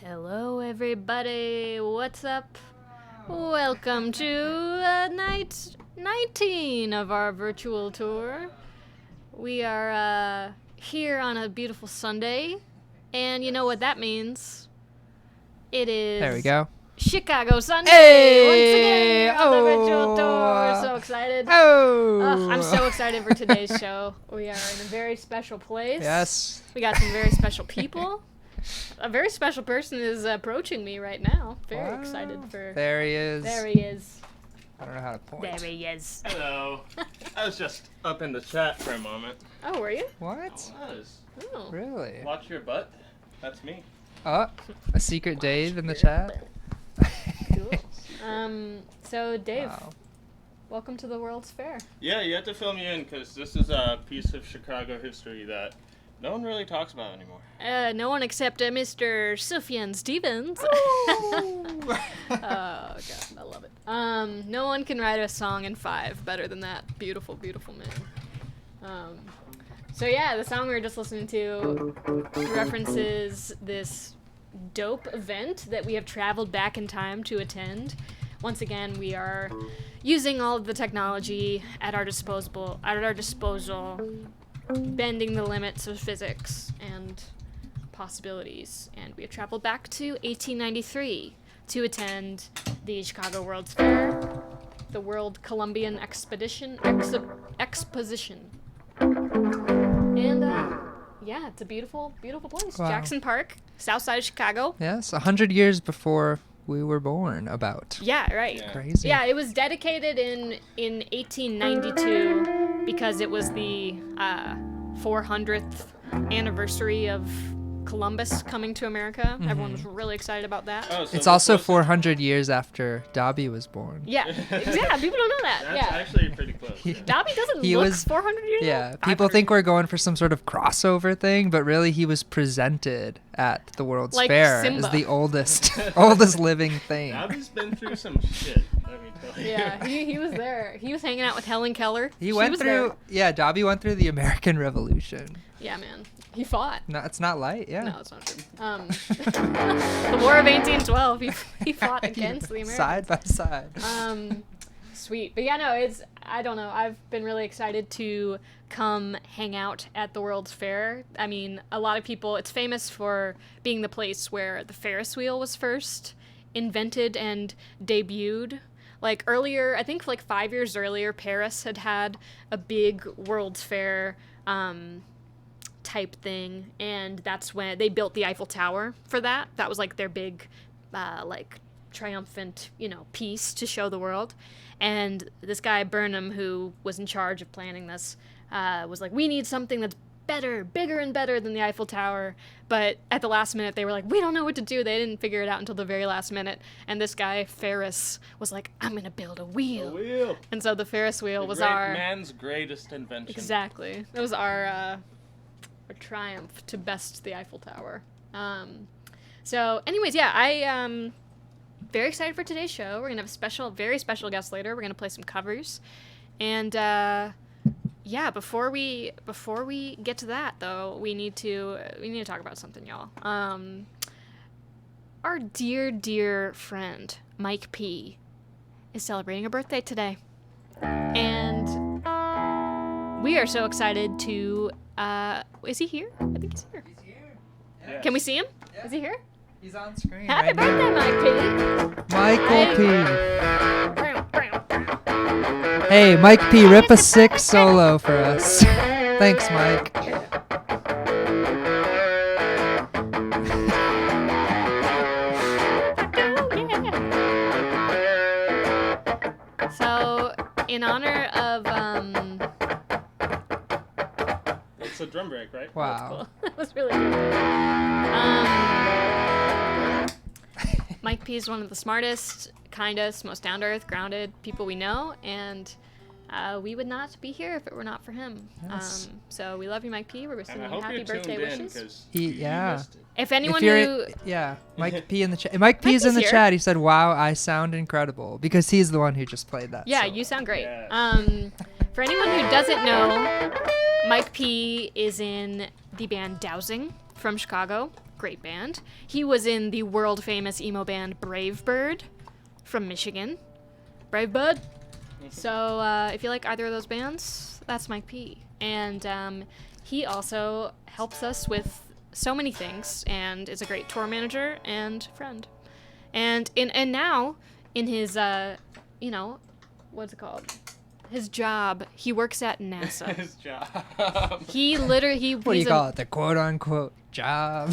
Hello, everybody. What's up? Welcome to night 19 of our virtual tour. We are here on a beautiful Sunday, and you know what that means. It is There we go. Chicago Sunday once again on the virtual tour. We're so excited. I'm so excited for today's show. We are in a very special place. Yes. We got some very special people. A very special person is approaching me right now. Very excited for... There he is. There he is. I don't know how to point. There he is. Hello. I was just up in the chat for a moment. Oh, were you? What? I was. Oh. Really? Watch your butt. That's me. Oh, a secret Dave in the chat. Cool. So Dave, Wow. welcome to the World's Fair. Yeah, you have to fill me in because this is a piece of Chicago history that no one really talks about anymore. No one except Mr. Sufjan Stevens. Oh God, I love it. No one can write a song in 5 better than that beautiful, beautiful man. So yeah, the song we were just listening to references this dope event that we have traveled back in time to attend. Once again, we are using all of the technology at our disposal, bending the limits of physics and possibilities. And we have traveled back to 1893 to attend the Chicago World's Fair, the World Columbian Exposition. And yeah, it's a beautiful, beautiful place. Wow. Jackson Park, south side of Chicago. Yes, 100 years before we were born, about. Yeah, right. Yeah. Crazy. Yeah, it was dedicated in 1892 because it was the 400th anniversary of Columbus coming to America. Mm-hmm. Everyone was really excited about that. Oh, so It's this also wasn't- 400 years after Dobby was born. Yeah, yeah, people don't know that. That's Yeah. actually pretty close. Yeah. Dobby doesn't He look was- 400 years Yeah, old. people 500 think we're going for some sort of crossover thing, but really he was presented at the World's Like Fair Simba. as the oldest living thing. Abby's been through some shit, let me tell you. Yeah, he was there. He was hanging out with Helen Keller. He She went was through, there. Dobby went through the American Revolution. Yeah, man. He fought. No, it's not light, yeah. No, it's not true. The War of 1812. He fought against the Americans. Side by side. Sweet. But yeah, no, I don't know. I've been really excited to come hang out at the World's Fair. I mean, a lot of people, it's famous for being the place where the Ferris wheel was first invented and debuted. Like earlier, I think like 5 years earlier, Paris had a big World's Fair type thing, and that's when they built the Eiffel Tower for that. That was like their big like triumphant, piece to show the world. And this guy Burnham, who was in charge of planning this, was like, we need something that's better, bigger and better than the Eiffel Tower. But at the last minute, they were like, we don't know what to do. They didn't figure it out until the very last minute. And this guy, Ferris, was like, I'm going to build a wheel. A wheel. And so the Ferris wheel The was great our... man's greatest invention. Exactly. It was our triumph to best the Eiffel Tower. So anyways, yeah, I very excited for today's show. We're going to have a very special guest later. We're going to play some covers. And yeah, before we get to that though, we need to talk about something, y'all. Our dear friend Mike P is celebrating a birthday today. And we are so excited to is he here? I think he's here. He's here. Yes. Can we see him? Yeah. Is he here? He's on screen. Happy right now. birthday, Mike Michael P. Hey, Mike P, rip a sick solo for us. Thanks, Mike. P. So, in honor of It's a drum break, right? Wow. that was really good. Mike P is one of the smartest, kindest, most down-to-earth, grounded people we know, and we would not be here if it were not for him. Yes. So we love you, Mike P. We're And sending I you hope happy you're birthday tuned in wishes. because Yeah. missed it. If anyone If you're, who... yeah, Mike P in the chat. Mike P is Mike in the P's here. chat. He said, "Wow, I sound incredible," because he's the one who just played that. Yeah, solo. you sound great. Yes. For anyone who doesn't know, Mike P is in the band Dowsing from Chicago, great band. He was in the world famous emo band Brave Bird from Michigan. Brave Bird. So if you like either of those bands, that's Mike P. And he also helps us with so many things and is a great tour manager and friend. And now in his what's it called? His job. He works at NASA. His job. What do you call it? The quote-unquote job.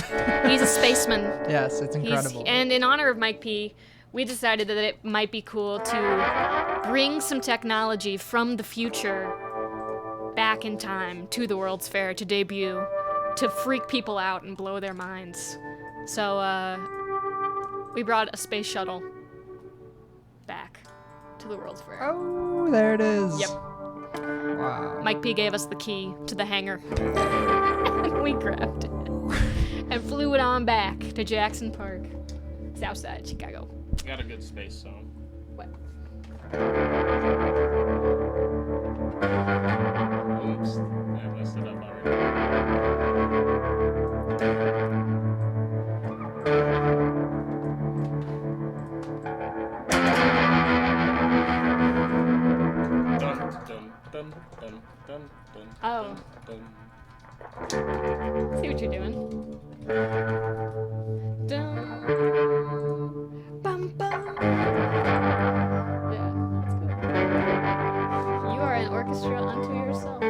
He's a spaceman. Yes, it's incredible. And in honor of Mike P, we decided that it might be cool to bring some technology from the future back in time to the World's Fair to debut, to freak people out and blow their minds. So we brought a space shuttle back to the World's Fair. Oh, there it is. Yep. Wow. Mike P gave us the key to the hangar. And we grabbed it and flew it on back to Jackson Park, Southside Chicago. Got a good space song. What? Oops. I messed it up already. Dun, dun, dun, dun, dun, dun, Oh. dun. See what you're doing. Dun, bum, bum. Yeah, that's cool. You are an orchestra unto yourself.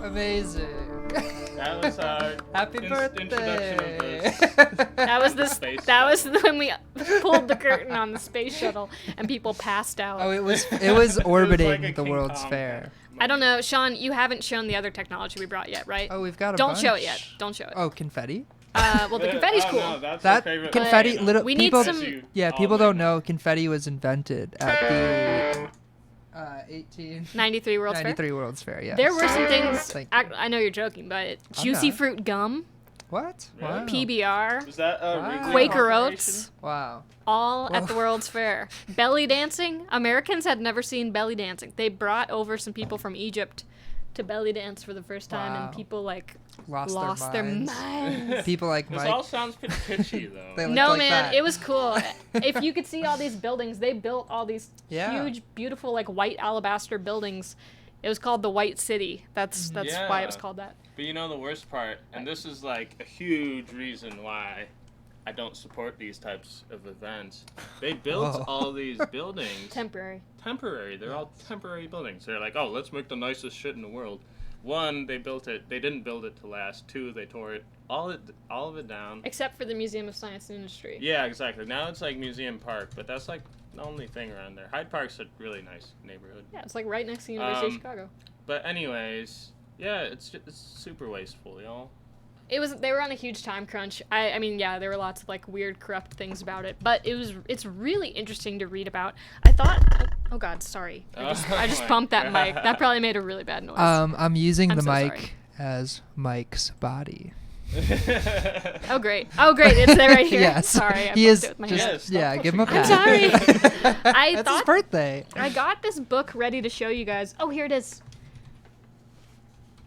Amazing. That was our Happy introduction birthday. of this. That was the Space that was when we pulled the curtain on the space shuttle and people passed out. Oh, it was orbiting like a the King World's Kong Fair. I don't know, Sean. You haven't shown the other technology we brought yet, right? Oh, we've got a Don't bunch. show it yet. Don't show it. Oh, confetti. Well, the confetti's cool. No, that's That my favorite confetti, thing. little We need people. some- Yeah, All people day. don't know confetti was invented at the 93 World's Fair. 1893 World's Fair. Yes. There were some things. Thank I know you're joking, but juicy not. fruit gum, What? Really? Wow. PBR, Was that a Wow. Wrigley Quaker Corporation? Oats, Wow. all at the Whoa. World's Fair. Belly dancing. Americans had never seen belly dancing. They brought over some people from Egypt to belly dance for the first time, Wow. and people like Lost their minds. minds. People like This Mike. all sounds pretty pitchy, though. They looked No, like man, that. it was cool. If you could see all these buildings, they built all these Yeah. huge, beautiful, like white alabaster buildings. It was called the White City. That's why it was Yeah. called that. But you know the worst part, and this is like a huge reason why I don't support these types of events. They built Whoa. all these buildings Temporary. temporary. They're all temporary buildings. They're like, oh, let's make the nicest shit in the world. One, they built it. They didn't build it to last. Two, they tore it all of it down. Except for the Museum of Science and Industry. Yeah, exactly. Now it's like Museum Park, but that's like the only thing around there. Hyde Park's a really nice neighborhood. Yeah, it's like right next to the University of Chicago. But anyways, yeah, it's super wasteful, y'all. They were on a huge time crunch. I mean, yeah, there were lots of like weird, corrupt things about it, but it's really interesting to read about. I thought, oh god, sorry, I just my bumped that God. mic. That probably made a really bad noise. I'm using I'm the so mic sorry. as Mike's body. Oh great, it's there right here. Yes. Sorry, I He bumped is it with my just hand. Stop yeah. Give him a pushing pat. I'm sorry. I That's his thought- birthday. I got this book ready to show you guys. Oh, here it is.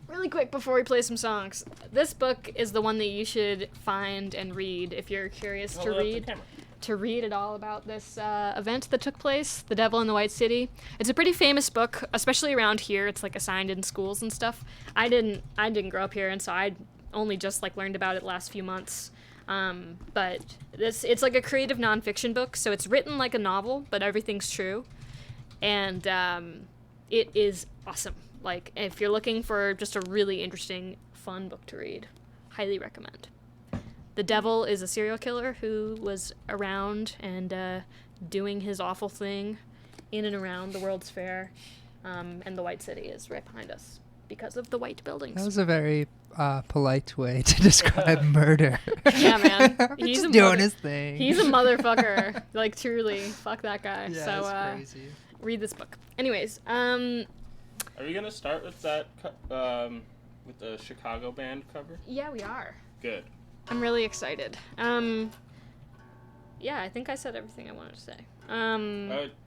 Really quick before we play some songs. This book is the one that you should find and read if you're curious to Hold it up the read. camera. To read it all about this event that took place, The Devil in the White City. It's a pretty famous book, especially around here. It's like assigned in schools and stuff. I didn't grow up here, and so I only just like learned about it last few months. But it's like a creative nonfiction book, so it's written like a novel, but everything's true, and it is awesome. Like if you're looking for just a really interesting, fun book to read, highly recommend. The devil is a serial killer who was around and doing his awful thing in and around the World's Fair, and the White City is right behind us because of the white buildings. That was a very polite way to describe murder. Yeah, man. He's just a doing mother- his thing. He's a motherfucker. Like, truly. Fuck that guy. Yeah, so, it's crazy. read this book. Anyways, Are we gonna start with that With the Chicago band cover? Yeah, we are. Good. I'm really excited. Yeah, I think I said everything I wanted to say.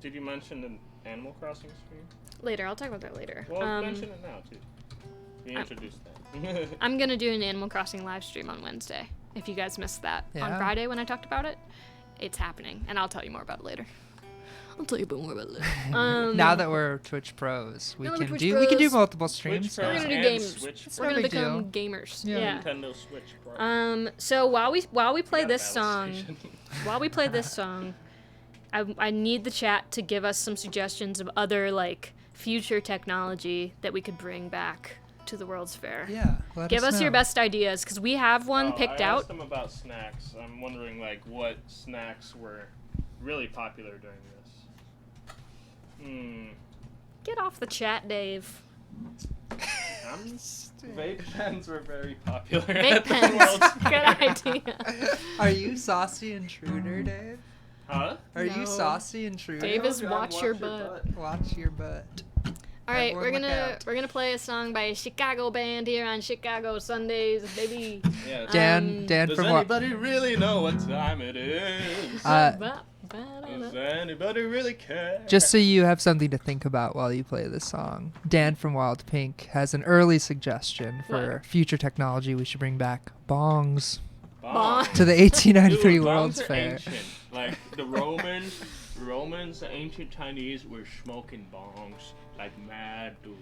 Did you mention the Animal Crossing stream? Later, I'll talk about that later. Well, mention it now, too. You introduced that. I'm gonna do an Animal Crossing live stream on Wednesday. If you guys missed that on Friday when I talked about it, it's happening, and I'll tell you more about it later. Now that we're Twitch pros, we Now that can we're do Twitch pros. multiple Twitch streams. pros We're gonna do and games. Switch We're gonna big become deal. gamers. Yeah. Yeah. Nintendo Switch Pro. So while we play Got this battle song, station. while we play this song, I need the chat to give us some suggestions of other like future technology that we could bring back to the World's Fair. Yeah. Give us your best ideas, because we have one picked I out. asked them about snacks. I'm wondering like what snacks were really popular during this. Get off the chat, Dave. Vape pens were very popular. Vape at the pens. World's Good Fair. idea. Are you saucy intruder, Dave? Huh? Are No. you saucy intruder? Dave is John, watch your butt. Watch your butt. All right, Everyone look out. we're gonna play a song by a Chicago band here on Chicago Sundays, baby. Yeah. Dan Does from anybody really know what time it is? Does anybody really care? Just so you have something to think about while you play this song, Dan from Wild Pink has an early suggestion for What? future technology we should bring back: bongs Bongs. to the 1893 Dude, World's bongs are Fair. ancient. Like the Romans, the ancient Chinese were smoking bongs like mad, dude.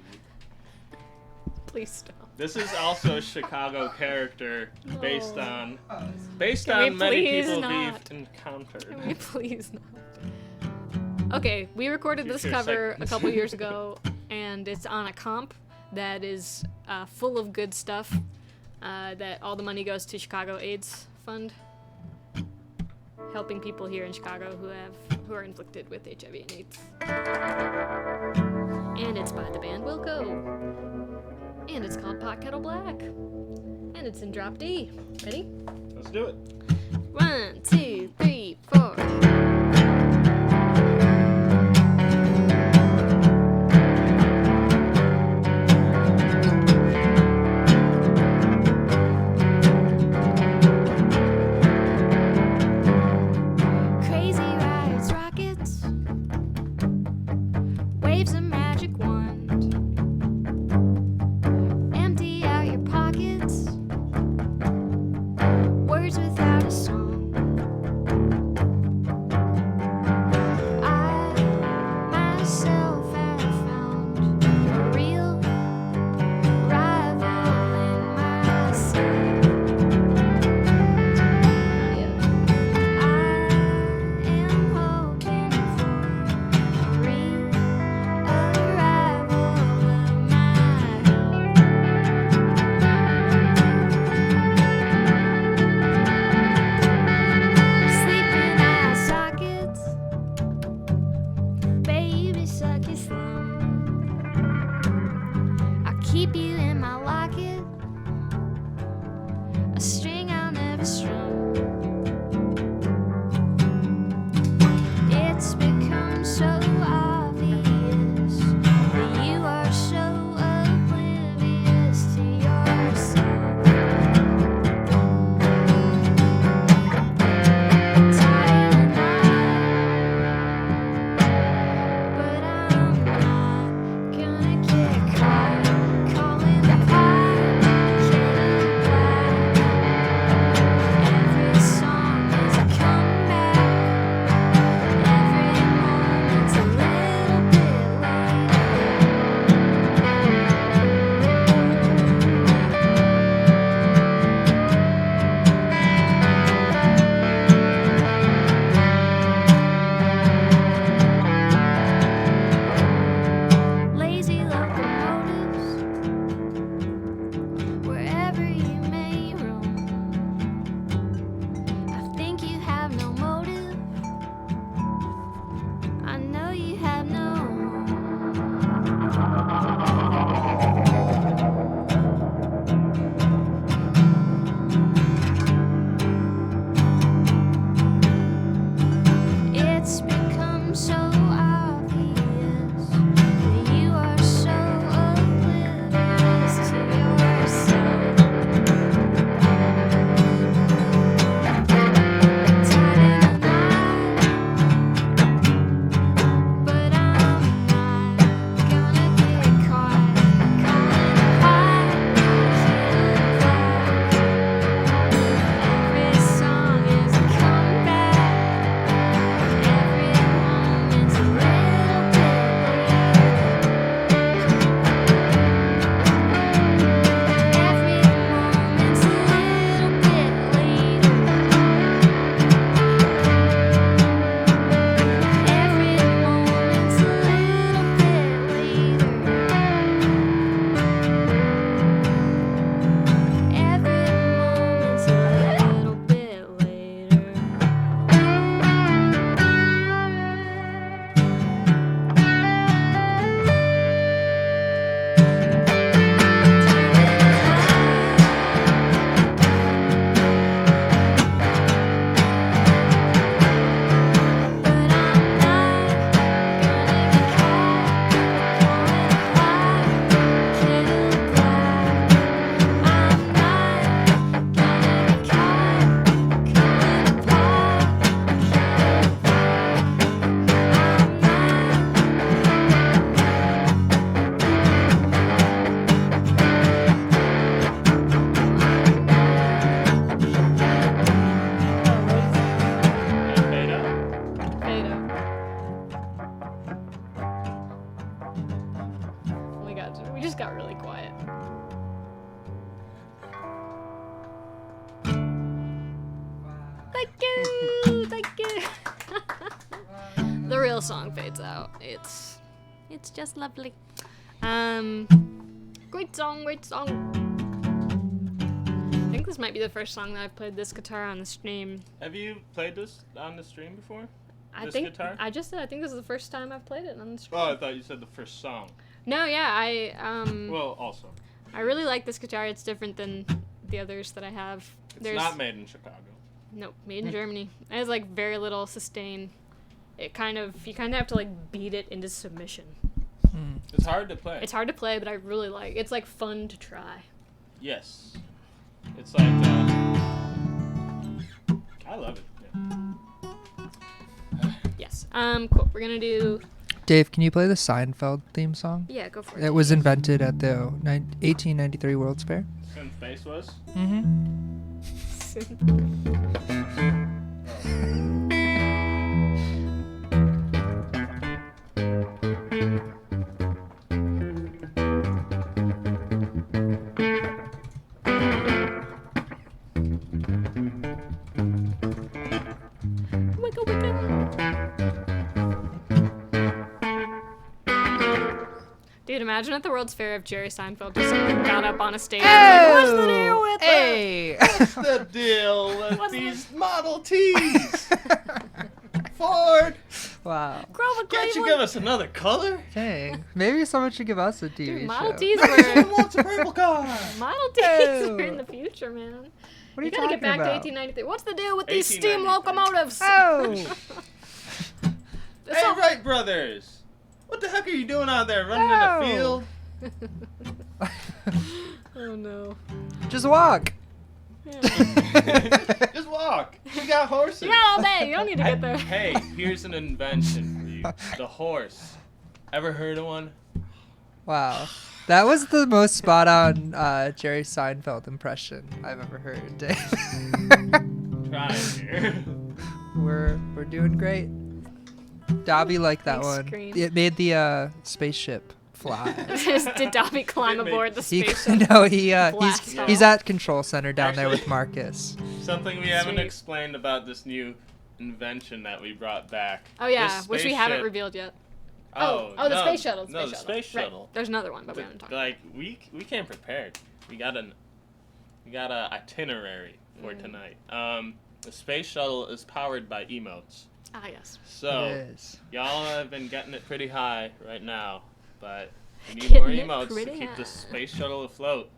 Please stop. This is also a Chicago character based Oh. on Can we many please people not? we've encountered. Can we please not? Okay, we recorded this Future cover a seconds. couple years ago, and it's on a comp that is full of good stuff. That all the money goes to Chicago AIDS Fund, helping people here in Chicago who are inflicted with HIV and AIDS. And it's by the band Wilco. And it's called Pot Kettle Black. And it's in drop D. Ready? Let's do it. 1, 2, 3, 4. Crazy rides, rockets, waves a magic wand. Empty out your pockets, words without a song. I myself have found a real rival in myself. I am hoping for a real arrival of my own. Sleeping eye sockets, baby, suck your thumb. I keep you in my locket, song fades out. It's just lovely. Great song. I think this might be the first song that I've played this guitar on the stream. Have you played this on the stream before? I think I just said I think this is the first time I've played it on the stream. Oh, I thought you said the first song. No, yeah, Well, also. I really like this guitar. It's different than the others that I have. It's not made in Chicago. Nope, made in Germany. It has like very little sustain. You kind of have to like beat it into submission. It's hard to play. It's hard to play, but I really like. It's like fun to try. Yes. It's like I love it. Yeah. Yes. Cool. We're gonna do. Dave, can you play the Seinfeld theme song? Yeah, go for it. It was invented at the 1893 World's Fair. Since Face was. Dude, imagine at the World's Fair if Jerry Seinfeld just got up on a stage and like, what's the deal with What's the deal with these Model Ts? Ford! Wow. Grover Can't you Cleveland? give us another color? Dang. Maybe someone should give us a TV Dude, show. Model Ts Who were wants a purple car? Model Ts Oh. were in the future, man. What are you gotta talking get back about? to 1893. What's the deal with these steam 1893. locomotives? Oh! This Hey, all- Wright brothers! What the heck are you doing out there, running in Oh. the field? Oh no. Just walk. Just walk. You got horses. You got all day. You don't need to get there. Hey, here's an invention for you. The horse. Ever heard of one? Wow. That was the most spot on Jerry Seinfeld impression I've ever heard, Dave. Try it here. We're doing great. Dobby liked that Thanks, one. Screen. It made the spaceship fly. Did Dobby climb aboard the He spaceship? no, Blast he's off. at control center down there with Actually- Marcus. Something we haven't Sweet. explained about this new invention that we brought back. Oh yeah, This which we haven't spaceship- revealed yet. Oh, the no, space shuttle. No, the space shuttle. Right. There's another one, but we haven't talked. Like we came prepared. We got a itinerary for tonight. The space shuttle is powered by emotes. Ah yes. So It is. y'all have been getting it pretty high right now, but we need Getting more it emotes to pretty keep high. the space shuttle afloat.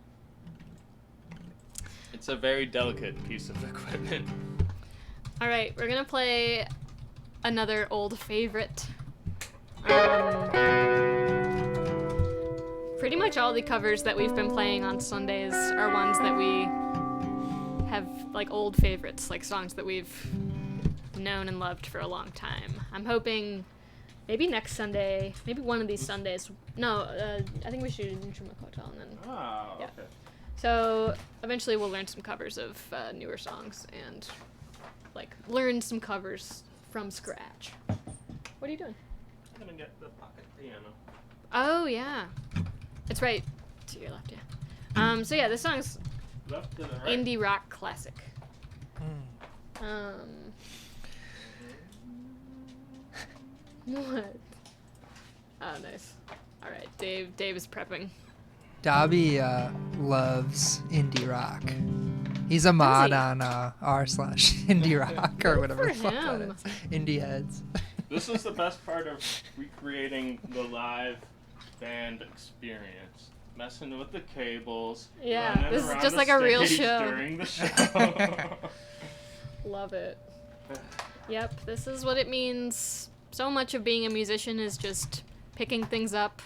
It's a very delicate piece of equipment. All right, we're gonna play another old favorite. Pretty much all the covers that we've been playing on Sundays are ones that we have like old favorites, like songs that we've known and loved for a long time. I'm hoping maybe next Sunday, maybe one of these Sundays. No, I think we should do Instrument Hotel and then. Oh, Yeah. okay. So eventually we'll learn some covers of newer songs and like learn some covers from scratch. What are you doing? I'm gonna get the pocket piano. Oh yeah, it's right to your left. Yeah. So yeah, this song's Left to the right. indie rock classic. What? Oh nice. All right, Dave is prepping. Dobby loves indie rock. He's a mod he? on r/indie rock or whatever the for fuck that him. is. Indie heads. This is the best part of recreating the live band experience. Messing with the cables. Yeah, running this is around just the like a real stage show. During the show. Love it. Yep, this is what it means. So much of being a musician is just picking things up,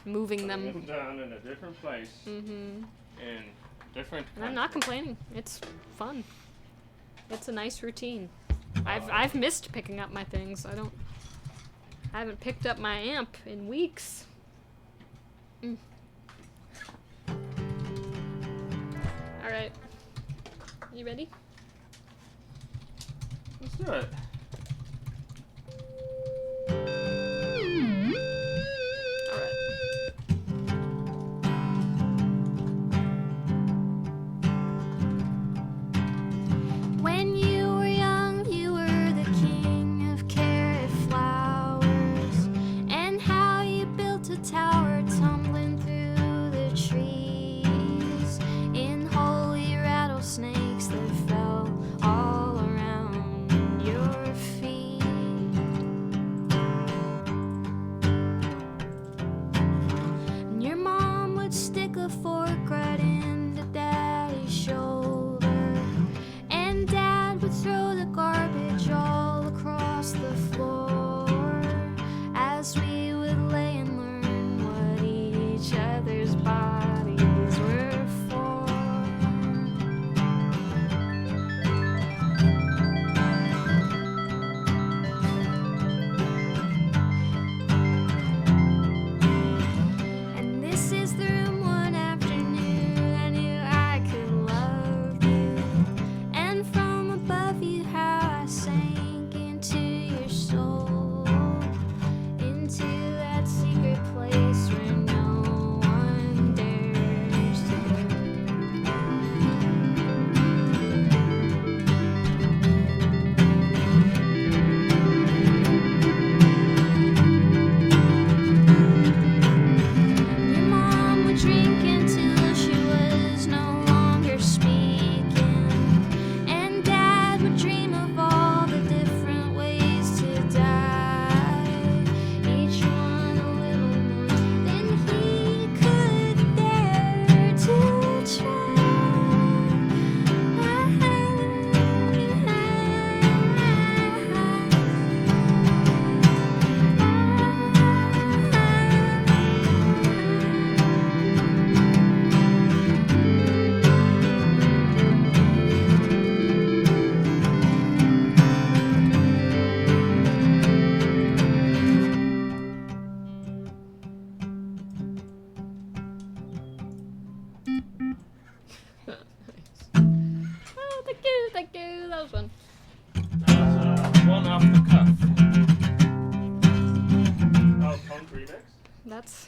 moving Putting them. down in a different place. Mm-hmm. In different. And I'm not country. complaining. It's fun. It's a nice routine. I've missed picking up my things. I haven't picked up my amp in weeks. Mm. All right. You ready? Let's do it. All right. When you were young, you were the king of carrot flower.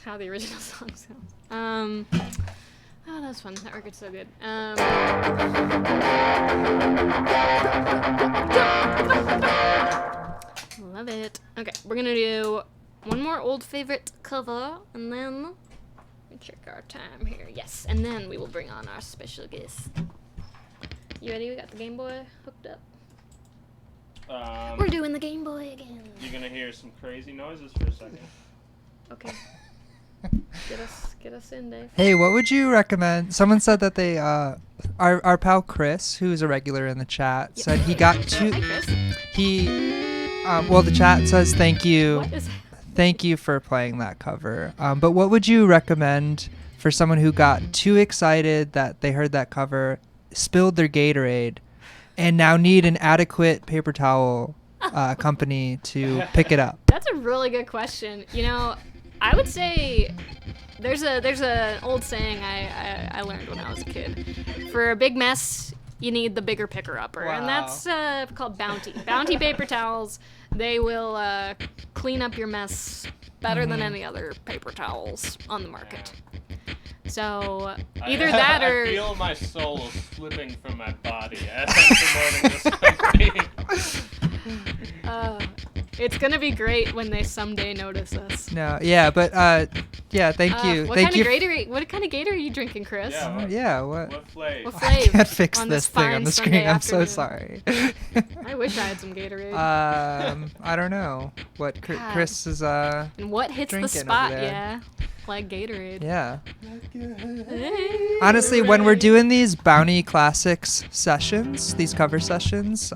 how the original song sounds. Oh, that was fun. That record's so good. Love it. Okay, we're gonna do one more old favorite cover, and then we check our time here. Yes, and then we will bring on our special guest. You ready? We got the Game Boy hooked up. We're doing the Game Boy again. You're gonna hear some crazy noises for a second. Okay. Get us in, Dave. Hey, what would you recommend? Someone said that they, our pal Chris, who's a regular in the chat, said he got two. Hi, Chris. Well, the chat says thank you. What is Thank you for playing that cover. But what would you recommend for someone who got too excited that they heard that cover, spilled their Gatorade, and now need an adequate paper towel company to pick it up? That's a really good question. You know, I would say there's an old saying I learned when I was a kid. For a big mess, you need the bigger picker-upper, and Wow. that's called Bounty. Bounty paper towels. They will clean up your mess better than any other paper towels on the market. So either that or I feel my soul slipping from my body as I'm promoting this company. it's gonna be great when they someday notice us. No, yeah, but yeah, thank you. What Thank kind you. of Gatorade? What kind of Gatorade are you drinking, Chris? Yeah. What? What flavor? What I flavor? can't fix on this this thing on fine the Sunday screen. I'm so afternoon? sorry. I wish I had some Gatorade. I don't know what God. Chris is. And what hits the drinking over spot? there. Yeah, like Gatorade. Yeah. Hey. Honestly, when we're doing these Bounty Classics sessions, these cover sessions,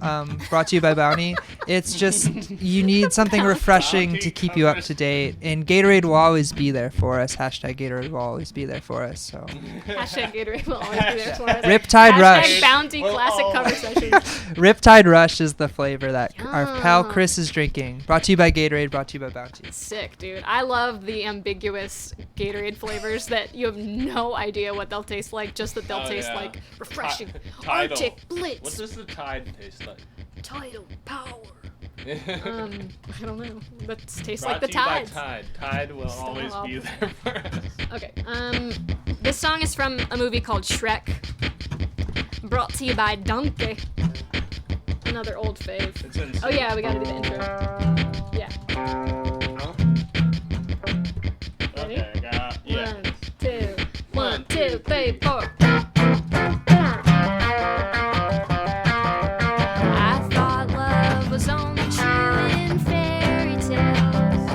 brought to you by Bounty, it's just you need something refreshing to keep you up to date, and Gatorade will always be there for us. Hashtag Gatorade will always be there for us. So. Hashtag Gatorade will always be there for us. Riptide Hashtag Rush. Bounty We'll Classic all- cover sessions. Riptide Rush is the flavor that our pal Yum. Chris is drinking. Brought to you by Gatorade. Brought to you by Bounty. Sick, dude. I love the ambiguous Gatorade flavors that you have no idea what they'll taste like, just that they'll Oh, taste yeah. like refreshing. Tidal. Arctic Blitz. What does the tide taste like? Tidal power. I don't know. That tastes Brought like the to you by tides. Tide. Tide will always be there for us. Okay. This song is from a movie called Shrek. Brought to you by Donkey. Another old fave. It's insane. Oh yeah, we gotta do the intro. Yeah. Ready? Okay, yeah. 1, 2, 3, 4. I thought love was only true in fairy tales,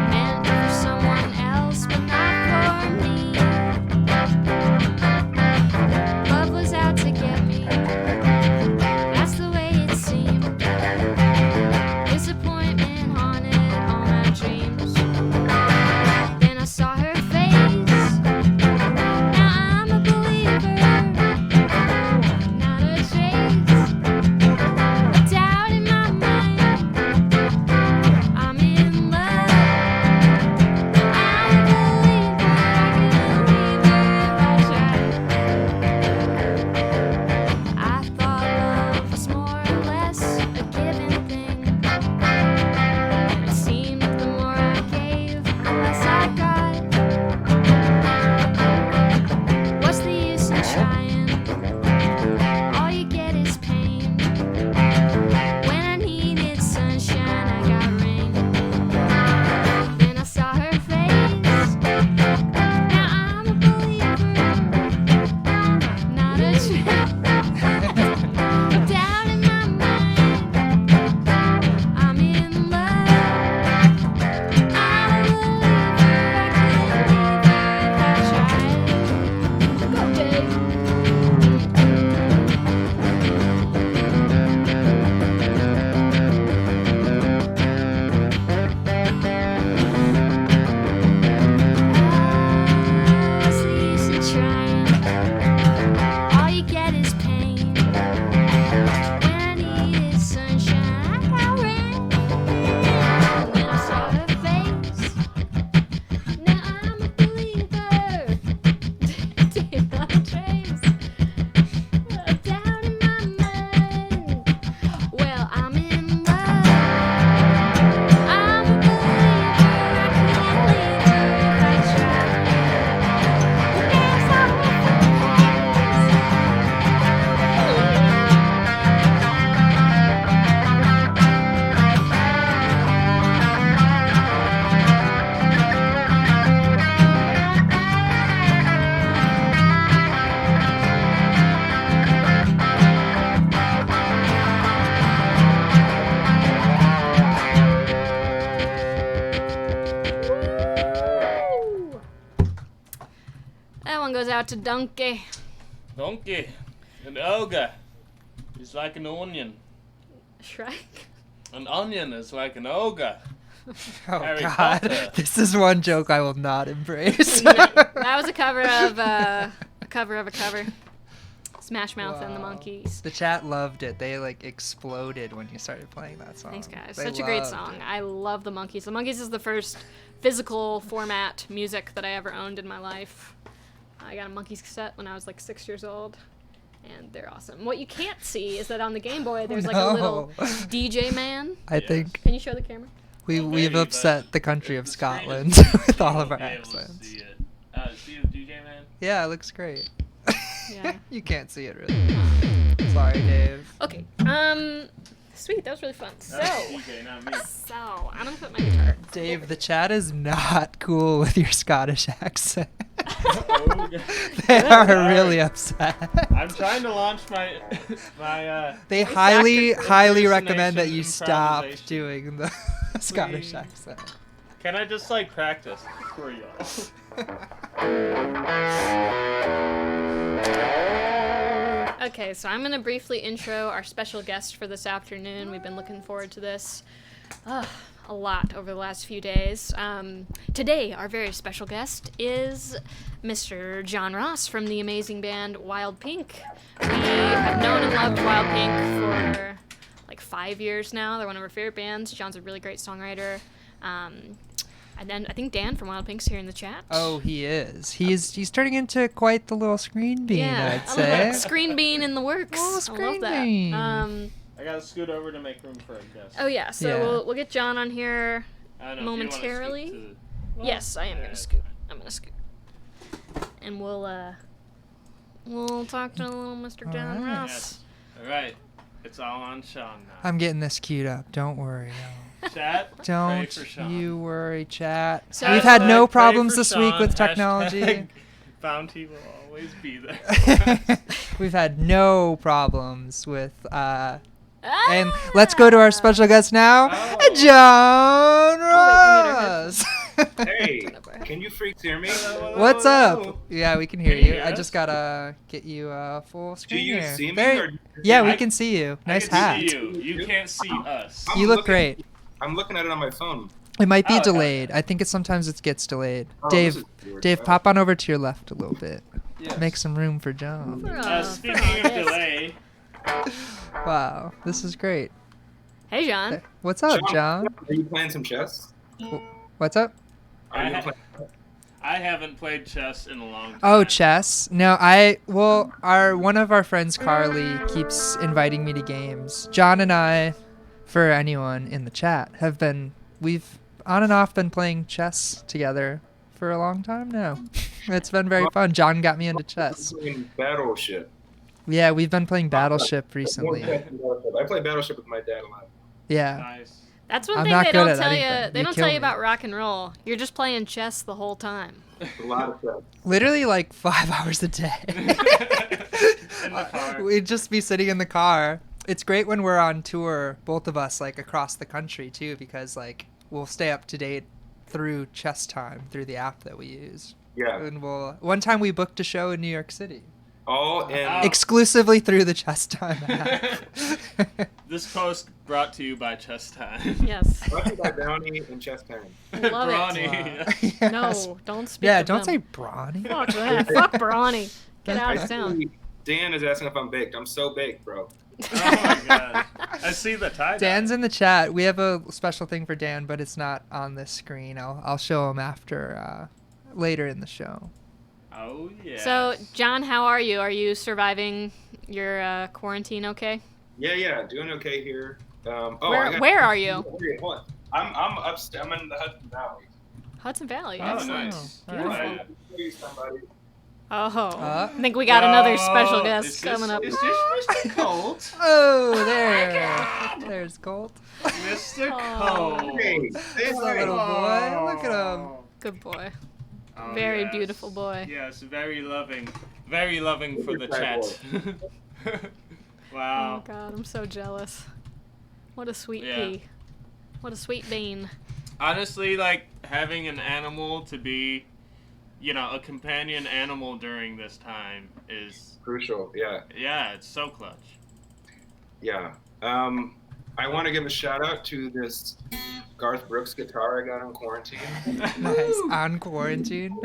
meant for someone else, but not for me. Love was out to get me. That's the way it seemed. Disappointment haunted all my dreams. Then I saw her face. Now out to Donkey. Donkey, an ogre, is like an onion. Shrek? An onion is like an ogre. Oh Harry God, Potter. this is one joke I will not embrace. That was a cover of a cover. Smash Mouth and the Wow. Monkeys. The chat loved it. They like exploded when you started playing that song. Thanks, guys. They Such a great loved song. it. I love the Monkeys. The Monkeys is the first physical format music that I ever owned in my life. I got a Monkeys cassette when I was like 6 years old, and they're awesome. What you can't see is that on the Game Boy, there's like a little No. DJ man. I Yes. think Can you show the camera? we've maybe, upset but the country of the screen is- Scotland with all of our Be able to accents. See it. See the DJ man? Yeah, it looks great. Yeah. You can't see it really. Sorry, Dave. Okay. Sweet. That was really fun. So, That's DJ, not me. I'm gonna put my guitar. Dave, the chat is not cool with your Scottish accent. Ogre. They are Sorry. really upset. I'm trying to launch my They highly Impersonation, recommend that you stop improvisation. doing the Scottish Please. accent. Can I just like practice for y'all? Okay, so I'm going to briefly intro our special guest for this afternoon. We've been looking forward to this a lot over the last few days. Today, our very special guest is Mr. John Ross from the amazing band Wild Pink. We have known and loved Wild Pink for like 5 years now. They're one of our favorite bands. John's a really great songwriter. And then I think Dan from Wild Pink's here in the chat. Oh, he is. He's turning into quite the little screen bean, yeah, I'd a little say. screen bean in the works. Little I screen love that. bean. I gotta scoot over to make room for a guest. Oh yeah, so Yeah. we'll get John on here. I don't know if you wanna scoot momentarily. to the- Well, Yes, I am yeah, gonna it's scoot. fine. I'm gonna scoot, and we'll talk to little Mr. John Alright. Ross. Yes. All right, it's all on Sean now. I'm getting this queued up. Don't worry. Chat. pray Don't for Sean. you worry, chat. So- We've had no Hashtag pray problems for this week Sean, with hashtag technology. Bounty will always be there. We've had no problems with and Ah! let's go to our special guest now, Oh. John Oh, wait, we need our Ross. Hey, can you freaks hear me? What's up? Yeah, we can hear Can you you. hear I us? just gotta get you full Do screen you here. see me? There- Or yeah, we I- can see you. I Nice can hat. see you. You can't see us. I'm You look looking- great. I'm looking at it on my phone. It might be Oh, delayed. I think sometimes it gets delayed. Oh, this Dave, is weird. Dave, pop on over to your left a little bit. Yes. Make some room for John. For, Speaking for of our guest. delay, Wow, this is great. Hey, John. What's up, John? Are you playing some chess? What's up? Are you I- playing? I haven't played chess in a long time. Oh, chess. No, one of our friends, Carly, keeps inviting me to games. John and I, for anyone in the chat, we've on and off been playing chess together for a long time now. It's been very fun. John got me into chess. I'm playing Battleship. Yeah, we've been playing Battleship More recently. chess than Battleship. I play Battleship with my dad a lot. Yeah. Nice. That's one I'm thing not they good don't at tell you. anything. They You don't kill tell you me. about rock and roll. You're just playing chess the whole time. A lot of chess. Literally like 5 hours a day. In the car. We'd just be sitting in the car. It's great when we're on tour, both of us, like across the country too, because like we'll stay up to date through chess time through the app that we use. Yeah. And one time we booked a show in New York City All in. Oh. exclusively through the chess time app. This post brought to you by Chess Time. Yes. Brought to you by Bounty and Chess Time. Love it. Brawny. Yes. No, don't speak. Yeah, of don't say them. brawny. Fuck that. Fuck Brawny. Get out I of town. see Dan is asking if I'm baked. I'm so baked, bro. Oh my god. I see the tie. Dan's in the chat. We have a special thing for Dan, but it's not on this screen. I'll show him after later in the show. Oh yeah. So, John, how are you? Are you surviving your quarantine okay? Yeah, doing okay here. Where are you? Hold on. I'm upstairs. I'm in the Hudson Valley. Hudson Valley. Oh, Excellent. nice. Oh, Beautiful. I'll show you somebody. I think we got another special guest coming up. Is this Mr. Colt? Oh, there. There's Colt. Mr. Oh. Colt. Hey, say There's a hi. little boy. Look at him. Good boy. Oh, Very yes. beautiful boy. Yes, very loving for the Good chat. Oh Wow. God, I'm so jealous. What a sweet Yeah. pea. What a sweet bean. Honestly, like having an animal to be a companion animal during this time is Crucial. Yeah. it's so clutch. Yeah. I want to give a shout out to this Garth Brooks guitar I got in quarantine. Nice. On quarantine.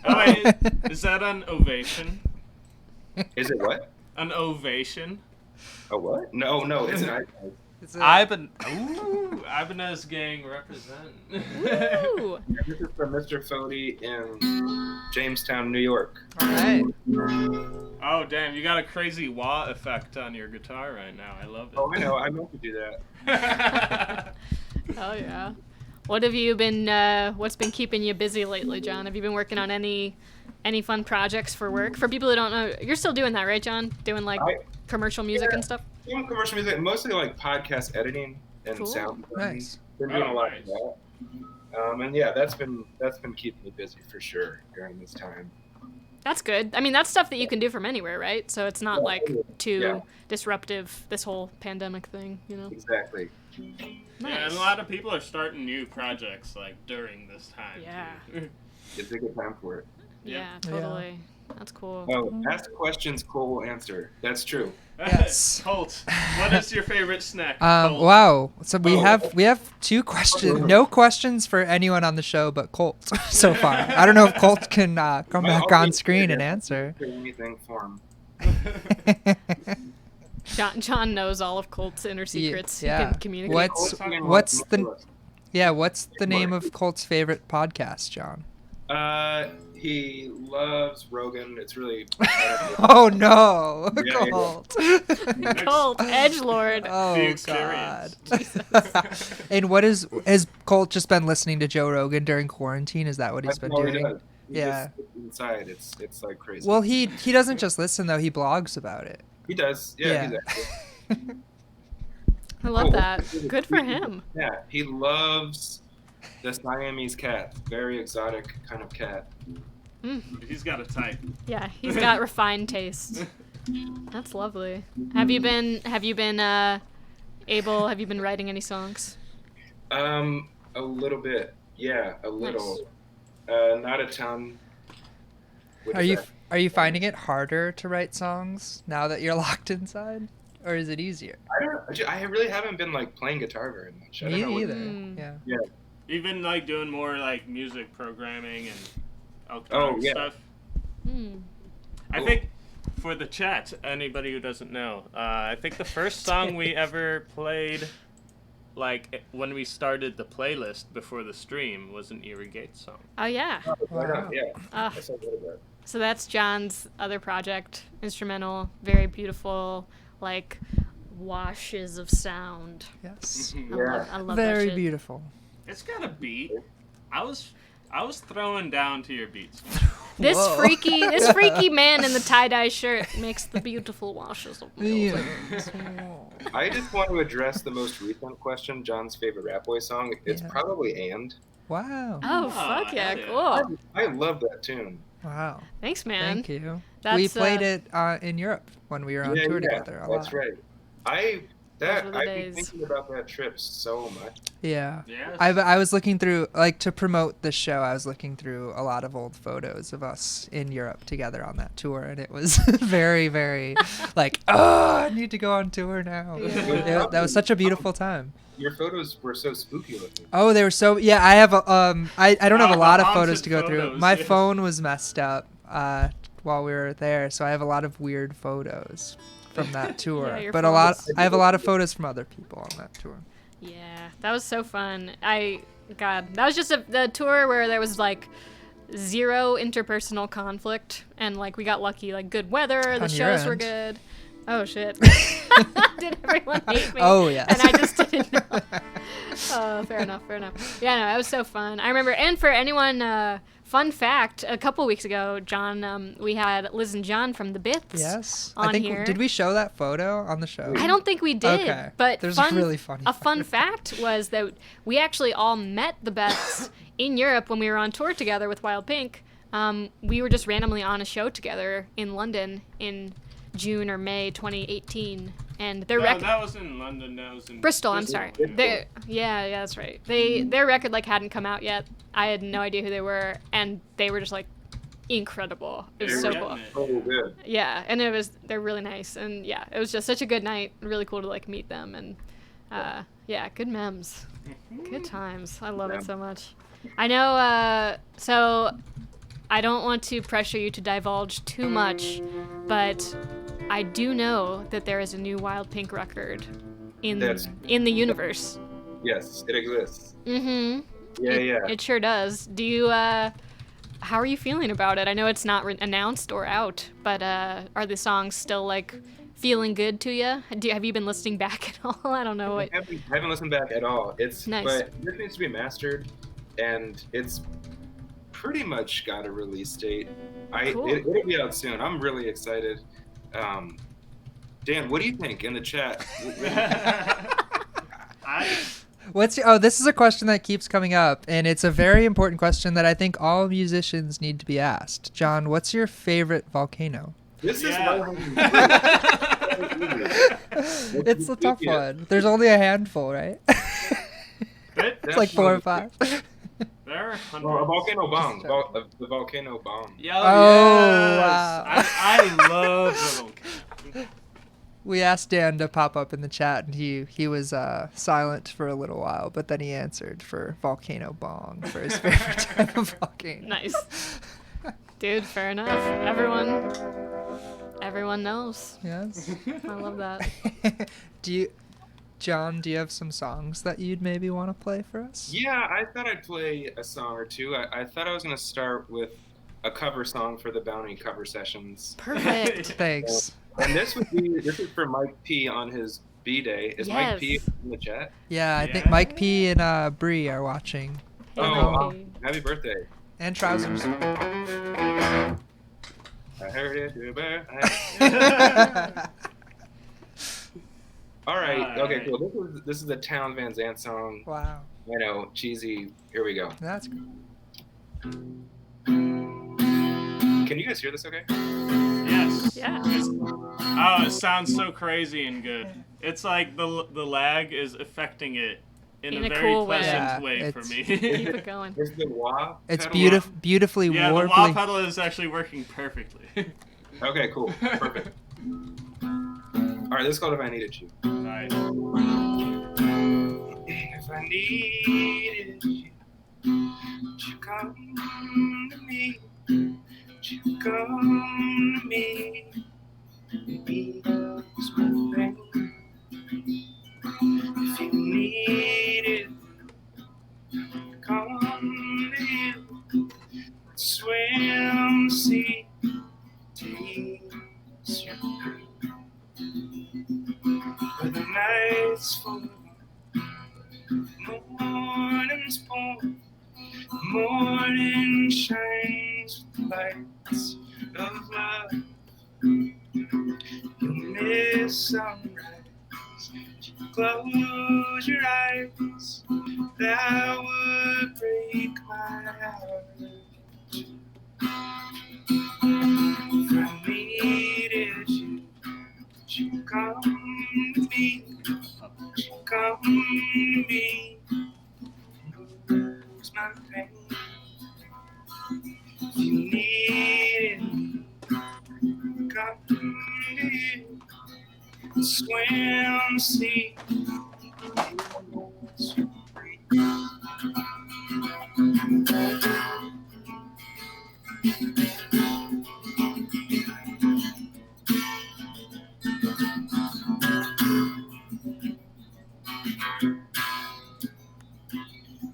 Oh, wait, is that an ovation? Is it what? An ovation? A what? No, it's not. It's a- Ibanez gang represent. Woo! This is from Mr. Fody in Jamestown, New York. All right. Oh, damn, you got a crazy wah effect on your guitar right now. I love it. Oh, I know. I meant to do that. Oh yeah. What have you been? What's been keeping you busy lately, John? Have you been working on any fun projects for work? For people who don't know, you're still doing that, right, John? Doing like commercial music and stuff. Doing commercial music, mostly like podcast editing and Cool. sound. Nice. Been doing a lot nice. of that. And yeah, that's been keeping me busy for sure during this time. That's good. I mean, that's stuff that you can do from anywhere, right? So it's not like too Yeah. disruptive, this whole pandemic thing, you know? Exactly. Yeah, and a lot of people are starting new projects like during this time. Yeah. Too. It's a good time for it. Yeah, totally. That's cool. Oh, ask questions, Cole will answer. That's true. Yes. Colt, what is your favorite snack? Colt? Wow. So we have 2 questions. No questions for anyone on the show but Colt so far. I don't know if Colt can come back on screen and answer. Do anything for him. John knows all of Colt's inner secrets. He Yeah. can communicate. What's the name of Colt's favorite podcast, John? He loves Rogan. It's really. Oh no, Yeah, Colt. Colt, edgelord. The Oh experience. God. And has Colt just been listening to Joe Rogan during quarantine? Is that what he's That's been all he doing? does. He Yeah. just sits inside. It's like crazy. Well, he doesn't just listen though. He blogs about it. He does. Yeah. Yeah. He's actually, I love that. Good for him. yeah. He loves the Siamese cat. Very exotic kind of cat. He's got a type. Yeah, he's got refined taste. That's lovely. Have you been writing any songs? A little bit. Yeah, a little. Not a ton. What is that? Are you finding it harder to write songs now that you're locked inside, or is it easier? I really haven't been like playing guitar very much. I don't know Me what- either. Mm. Yeah. Yeah. Even like doing more like music programming and Oh, electronic yeah. stuff. Hmm. I think for the chat, anybody who doesn't know, I think the first song we ever played, like when we started the playlist before the stream, was an Eerie Gaits song. Oh yeah. Wow. Yeah. Uh, That's not bad. so that's John's other project, instrumental, very beautiful, like washes of sound. Yes. I love that Very shit. beautiful. It's got a beat. I was throwing down to your beats. This Whoa. freaky man in the tie-dye shirt makes the beautiful washes of music. I just want to address the most recent question, John's favorite Ratboys song. It's Yeah. probably And. Wow. Oh, Ah, fuck yeah, hell yeah. cool. I love that tune. Wow. Thanks, man. Thank you. That's, We played it in Europe when we were on tour together. A That's lot. right. Those were the I've days. been thinking about that trip so much. Yeah. Yes. I was looking through, like, to promote the show, I was looking through a lot of old photos of us in Europe together on that tour, and it was very, very, like, oh, I need to go on tour now. Yeah. That was such a beautiful time. Your photos were so spooky looking. Oh, they were so, yeah, I have, I don't have a Oh, lot the of photos to haunted go through. photos, My yes. phone was messed up while we were there, so I have a lot of weird photos from that tour. Yeah, your But phone was- I have a lot of photos from other people on that tour. Yeah, that was so fun. God, that was just the tour where there was like zero interpersonal conflict, and like we got lucky, like good weather, the On your shows were end. good. Oh shit! Did everyone hate me? Oh, yes. And I just didn't know. Oh, fair enough. Yeah, no, it was so fun. I remember, and for anyone, fun fact: a couple weeks ago, John, we had Liz and John from the Bits. Yes. On I think, here. did we show that photo on the show? I don't think we did, Okay. but There's a really funny a fun photo. fact was that we actually all met the Bets in Europe when we were on tour together with Wild Pink. We were just randomly on a show together in London in June or May 2018. and their No, record. that was in London. That was in Bristol, I'm sorry. Yeah, that's right. Their record like hadn't come out yet. I had no idea who they were, and they were just like incredible. It was They're so getting cool. it. Oh, good. Yeah, and they're really nice, and yeah, it was just such a good night. Really cool to like meet them, and yeah, good memes, good times. I love Yeah. it so much. I know. So I don't want to pressure you to divulge too much, but I do know that there is a new Wild Pink record in the universe. Yes, it exists. Mm-hmm. Yeah. It sure does. Do you? How are you feeling about it? I know it's not announced or out, but are the songs still like feeling good to you? Have you been listening back at all? I don't know. I haven't listened back at all. It's Nice. But this needs to be mastered, and it's pretty much got a release date. Cool. It'll be out soon. I'm really excited. Dan, what do you think in the chat? This is a question that keeps coming up, and it's a very important question that I think all musicians need to be asked. John, what's your favorite volcano? This is It's a tough one. There's only a handful, right? It's like 4 or 5. There are hundreds. a volcano bomb. The volcano bomb. Yo, Oh, yes. wow. I love the volcano. We asked Dan to pop up in the chat, and he was silent for a little while, but then he answered for volcano bong for his favorite type of volcano. Nice. Dude, fair enough. Everyone knows. Yes. I love that. John, do you have some songs that you'd maybe want to play for us? Yeah, I thought I'd play a song or two. I thought I was going to start with a cover song for the Bounty cover sessions. Perfect. Thanks. And this is for Mike P on his B-Day. Is Mike P in the chat? Yeah, I think Mike P and Bree are watching. Hey, Oh, Mike P. happy birthday. And Trousers. I heard it. All right. Okay, cool. This is a Town Van Zandt song. Wow. I know, cheesy. Here we go. That's good. Can you guys hear this okay? Yes. Yeah. Oh, it sounds so crazy and good. It's like the lag is affecting it in a very cool way. pleasant Yeah, way for me. Keep it going. Is the wah It's pedal beautifully Yeah, warbly. the wah pedal is actually working perfectly. on? Okay, cool. Perfect. All right, this is called If I Needed You. Nice. If I needed you, would you come to me? Would you come to me? Ease my pain. If you needed, come to you. Swim, see, taste your pain. Where the nights fall, morning's born, morning shines with lights of love. You'll miss sunrise, you close your eyes, that would break my heart. If I needed you, would you come to me? Would you come to me? Lose my pain. If you needed me, come to you. Swim, see.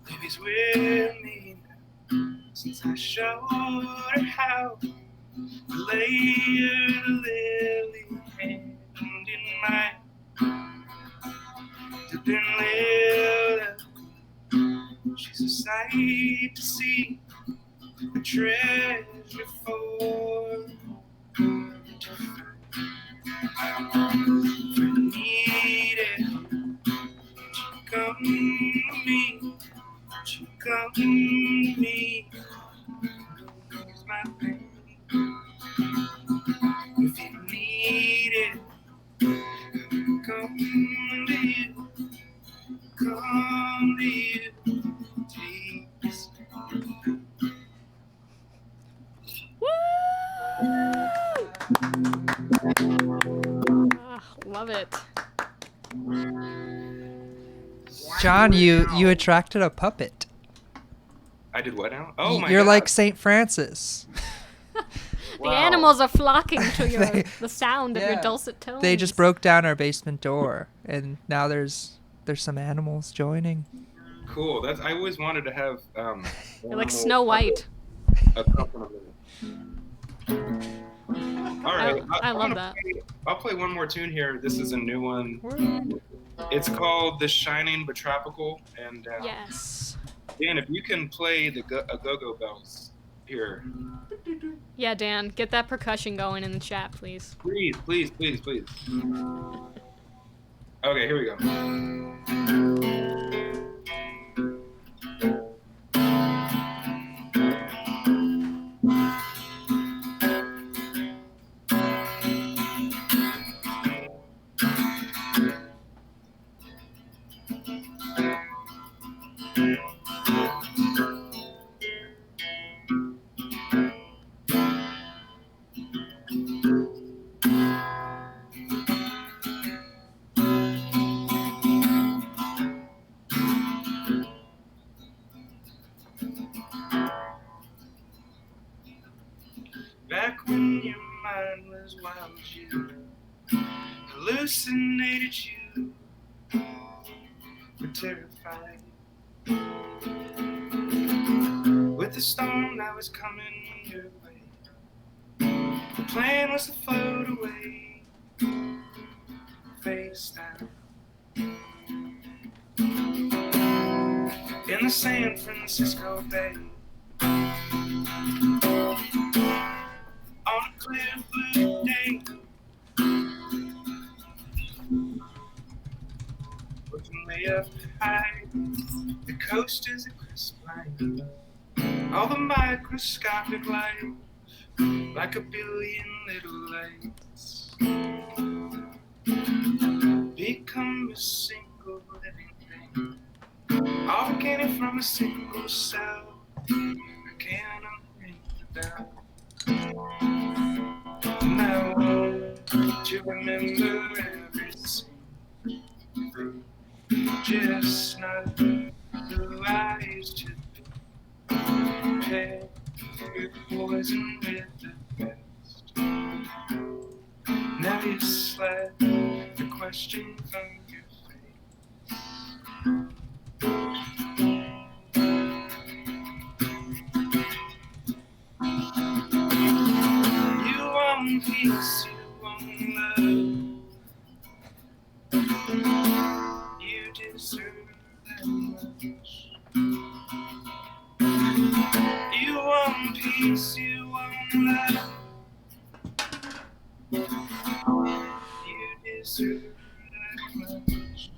Baby's with me now, since I showed her how to lay her lily hand in mine. To then live up. She's a sight to see, a treasure for to find. If I needed, would you come to me? Would you come to me? Lose my pain. If you need it, Ah, love it. John, you attracted a puppet. I did what now? Oh my You're God. like Saint Francis. The animals are flocking to They- the sound of your yeah. dulcet tones. They just broke down our basement door, and now there's some animals joining. Cool. That's. I always wanted to have. You're like Snow White. Accompaniment. All right. I love that. I'll play one more tune here. This is a new one. It's called "The Shining but Tropical," and Yes. Dan, if you can play the go-go bells here, Yeah, Dan, get that percussion going in the chat, please. please. Okay, here we go. Back when your mind was wild, you hallucinated, you were terrified with the storm that was coming your way. The plan was to float away, face down in the San Francisco Bay. On a clear blue day, looking way up high, the coast is a crisp line. All the microscopic life, like a billion little lights, become a single living thing, all beginning from a single cell. I can't unring the bell. Now won't you remember everything? Just not who I used to be. Pair your poison with the best. Now you slap the question from your face. You want peace, you want love. You deserve that much. You want peace, you want love. You deserve that much.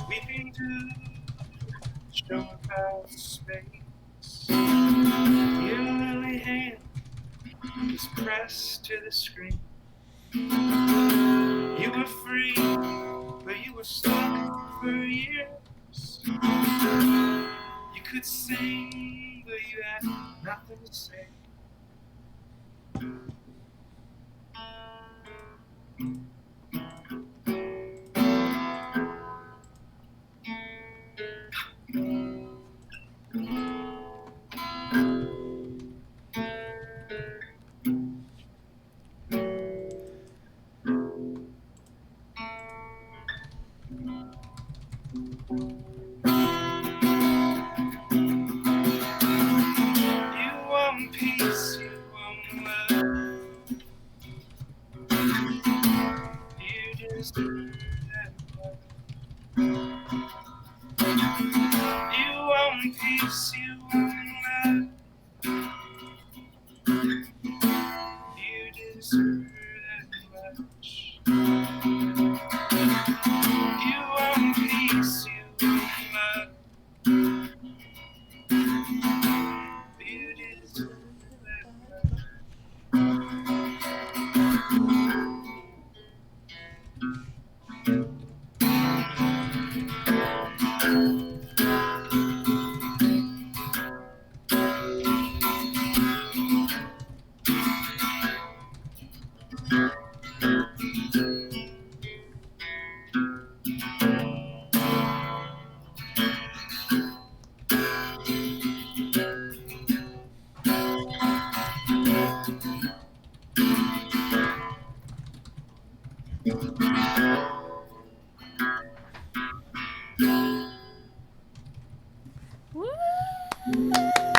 Weeping to show about space. Your lily hand is pressed to the screen. You were free, but you were stuck for years. You could sing, but you had nothing to say. You want peace, you want love. You deserve that love. You want peace, you want love. You deserve that much.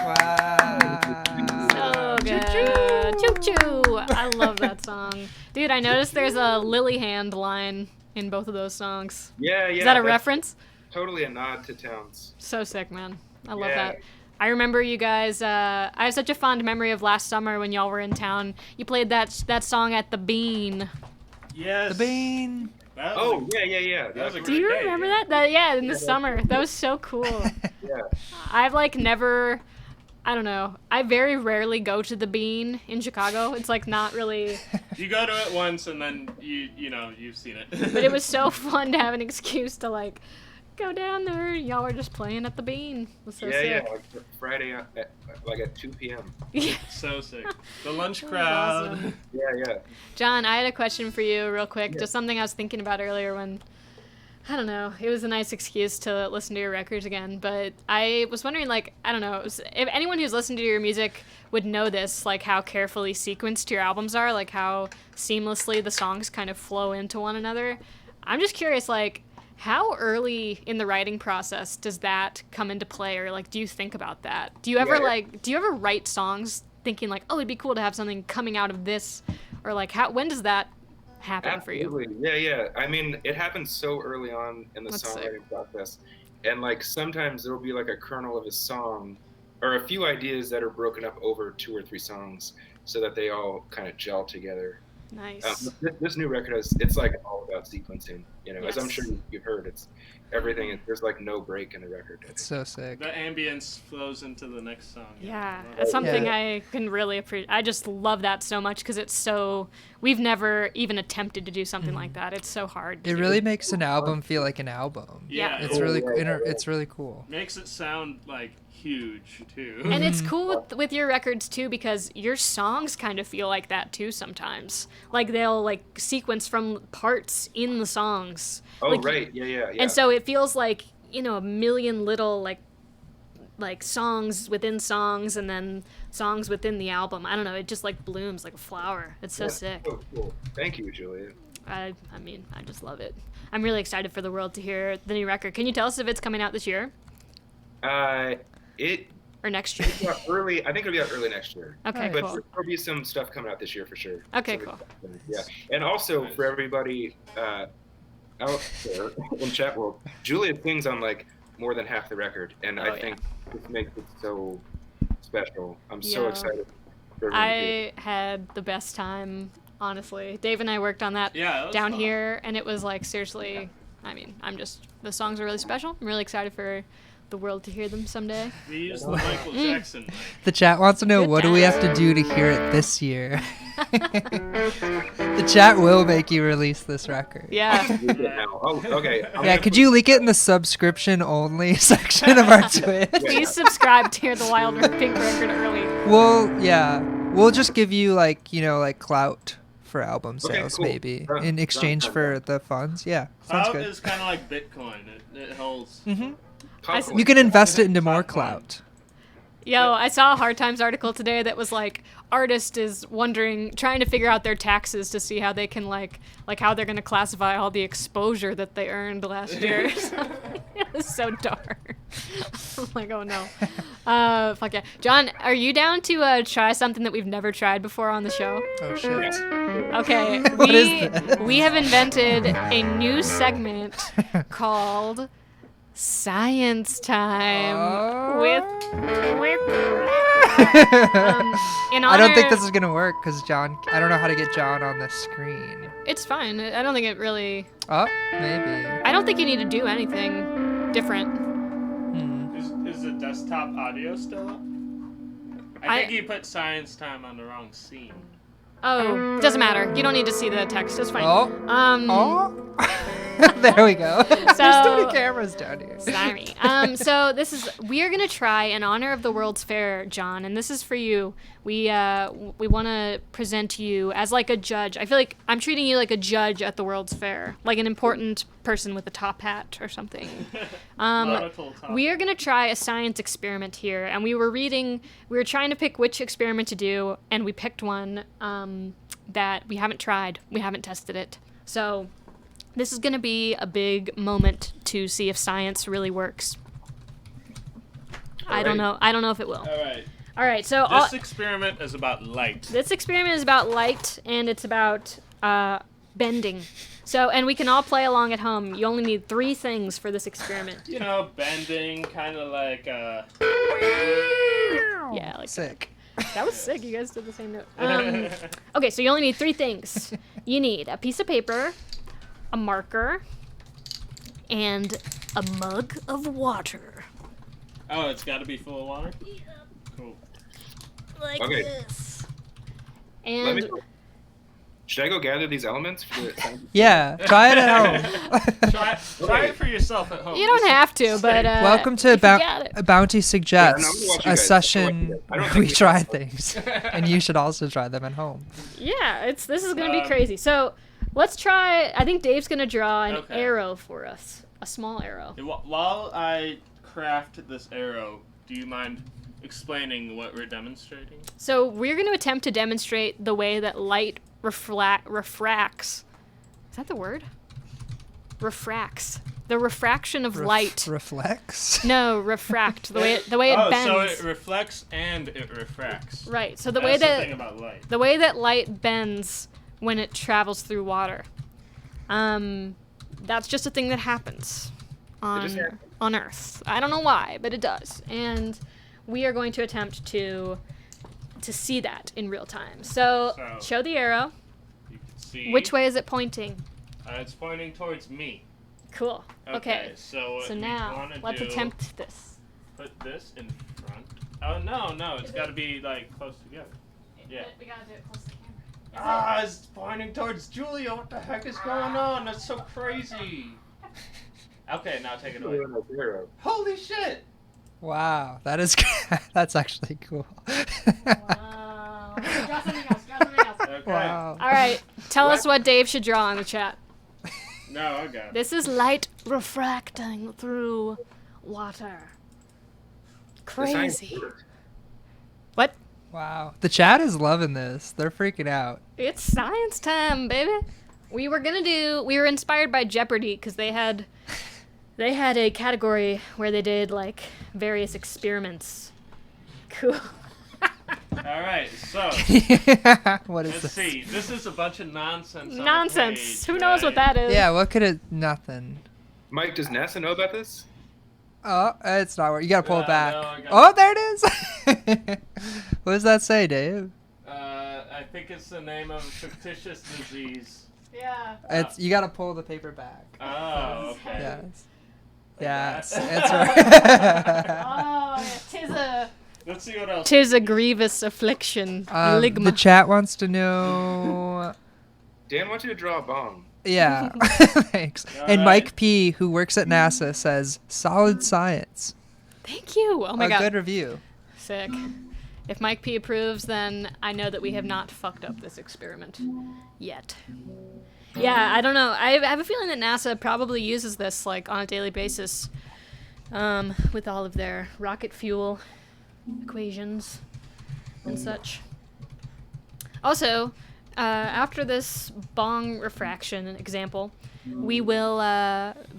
Wow. So good. Choo choo. I love that song. Dude, I noticed there's a lily hand line in both of those songs. Yeah, yeah. Is that a that's reference? Totally a nod to Towns. So sick, man. I love Yeah. that. I remember you guys. I have such a fond memory of last summer when y'all were in town. You played that song at the Bean. Yes. The bean. That was Oh, yeah. That was a Do you great day, remember yeah. that? Yeah, in the summer. That was so cool. Yeah. I've like never. I don't know. I very rarely go to the Bean in Chicago. It's like not really. You go to it once and then you've seen it. But it was so fun to have an excuse to like go down there. Y'all were just playing at the Bean. It was so Yeah, sick. like Friday at 2 p.m. Yeah. So sick. The lunch was crowd. awesome. Yeah. John, I had a question for you real quick. Yeah. Just something I was thinking about earlier when, I don't know, it was a nice excuse to listen to your records again. But I was wondering, like, I don't know, if anyone who's listened to your music would know this, like how carefully sequenced your albums are, like how seamlessly the songs kind of flow into one another. I'm just curious, like, how early in the writing process does that come into play, or like, do you think about that? Do you ever Yeah. do you ever write songs thinking like, oh, it'd be cool to have something coming out of this, or like, when does that happen for you? Absolutely. Yeah. I mean, it happens so early on in the That's songwriting process. And like sometimes there'll be like a kernel of a song or a few ideas that are broken up over 2 or 3 songs so that they all kind of gel together. Nice. This new record it's like all about sequencing, as I'm Yes. sure you've heard. It's everything. There's like no break in the record. It's so sick. The ambience flows into the next song. Yeah, I love that's it. something Yeah. I can really appreciate. I just love that so much because it's so. We've never even attempted to do something like that. It's so hard. to It do. really makes an album feel like an album. Yeah. It's Oh, really yeah. it's really cool. Makes it sound like huge too. And it's cool with your records too because your songs kind of feel like that too sometimes. Like they'll like sequence from parts in the songs. Oh, Like, right. Yeah. And so it feels like, a million little like songs within songs and then songs within the album. I don't know, it just like blooms like a flower. It's so Yeah, sick. so cool. Thank you, Julia. I mean, I just love it. I'm really excited for the world to hear the new record. Can you tell us if it's coming out this year It or next year? yeah, early. I think it'll be out early next year. Okay, But cool. there'll be some stuff coming out this year for sure. Okay, Some cool. exciting- Yeah, and also Nice. for everybody out there in chat world, Julia sings on like more than half the record, and Oh, I yeah. think this makes it so special. I'm so Yeah. excited. For everyone to hear I had the best time, honestly. Dave and I worked on that Yeah, that was down fun. here, and it was like seriously. I mean, the songs are really special. I'm really excited for the world to hear them someday. We used the Michael Jackson. The chat wants to know Good what do we have to times. do to hear it this year. The chat will make you release this record. Yeah. it now. Oh, okay. Yeah, could you leak it in the subscription only section of our Twitch? Please subscribe to hear the Wild Pink record early. We'll just give you like clout for album Okay, sales cool. maybe Done, in exchange done, for done. the funds. Yeah, sounds Clout good. is kind of like Bitcoin. It holds. Popcorn. You can invest it into more Popcorn. clout. Yo, I saw a Hard Times article today that was like, artist is trying to figure out their taxes to see how they can like how they're gonna classify all the exposure that they earned last year. It was so dark. I'm like, oh no. Fuck yeah. John, are you down to try something that we've never tried before on the show? Oh shit. Okay, What is this? we have invented a new segment called Science Time Oh. with in I don't think honor- this is gonna work because I don't know how to get John on the screen. It's fine. I don't think it really. Oh, maybe. I don't think you need to do anything different. Is the desktop audio still up? I think you put Science Time on the wrong scene. Oh, doesn't matter. You don't need to see the text. It's fine. Oh. Oh. There we go. There's too many cameras down here. Sorry. So we are gonna try in honor of the World's Fair, John, and this is for you. We want to present to you as like a judge. I feel like I'm treating you like a judge at the World's Fair, like an important person with a top hat or something. Political talk. We are gonna try a science experiment here, and we were trying to pick which experiment to do, and we picked one that we haven't tried. We haven't tested it. So This is going to be a big moment to see if science really works. I don't know. I don't know if it will. All right. So This experiment is about light. this experiment is about light, and it's about bending. So, and we can all play along at home. You only need 3 things for this experiment. You know, bending, kind of like. Yeah, like Sick. that was sick. You guys did the same note. Okay, so you only need 3 things. You need a piece of paper, a marker, and a mug of water. Oh, it's got to be full of water? Cool. Like Okay. this. Let me. And Should I go gather these elements for the Yeah, try it at home. Try it for yourself at home. you don't have to, but Welcome to if you got it. Bounty Suggests, Yeah, no, I'm gonna watch you a guys. session I don't where think we we try have to. things, and you should also try them at home. Yeah, this is gonna be Um, crazy. So let's try. I think Dave's gonna draw an Okay. arrow for us, a small arrow. While I craft this arrow, do you mind explaining what we're demonstrating? So we're going to attempt to demonstrate the way that light refracts. Is that the word? Refracts. The refraction of light. Reflects. No, refract. The way it bends. so it reflects and it refracts. Right. So the That's way the that thing about light. the way that light bends when it travels through water. That's just a thing that happens just happens. on Earth. I don't know why, but it does. And we are going to attempt to see that in real time. So So- show the arrow. You can see. Which way is it pointing? It's pointing towards me. Cool. Okay. So what So we now, wanna let's do, attempt this. Put this in front. Oh no, it's got to be like close together. Yeah. We gotta do it close to the camera. Ah, it's pointing towards Julia. What the heck is going on? That's so crazy. Okay, now take it away. arrow? Holy shit! Wow, that is that's actually cool. Wow. Draw something else. Okay. Wow. All right. Tell us what Dave should draw in the chat. No, I got it. This is light refracting through water. Crazy. What? Wow. The chat is loving this. They're freaking out. It's science time, baby. We were inspired by Jeopardy because they had a category where they did like various experiments. Cool. All right, so What is let's this? see. This is a bunch of nonsense. on a Nonsense. page, Who knows what right? that is? Yeah, what could it? Nothing. Mike, does NASA know about this? Oh, it's not working. You gotta pull it back. No, I got Oh, there it is. What does that say, Dave? I think it's the name of a fictitious disease. Yeah. It's you gotta pull the paper back. Oh, okay. Yes. Like Yes, that. it's right. Oh, Let's see what else. tis a grievous affliction. The Ligma. chat wants to know. Dan wants you to draw a bomb. Yeah, thanks. And Alright. Mike P, who works at NASA, says solid science. Thank you. Oh my A god. good review. Sick. If Mike P approves, then I know that we have not fucked up this experiment yet. Yeah, I don't know. I have a feeling that NASA probably uses this like on a daily basis, with all of their rocket fuel equations and such. Also, after this bong refraction example, we will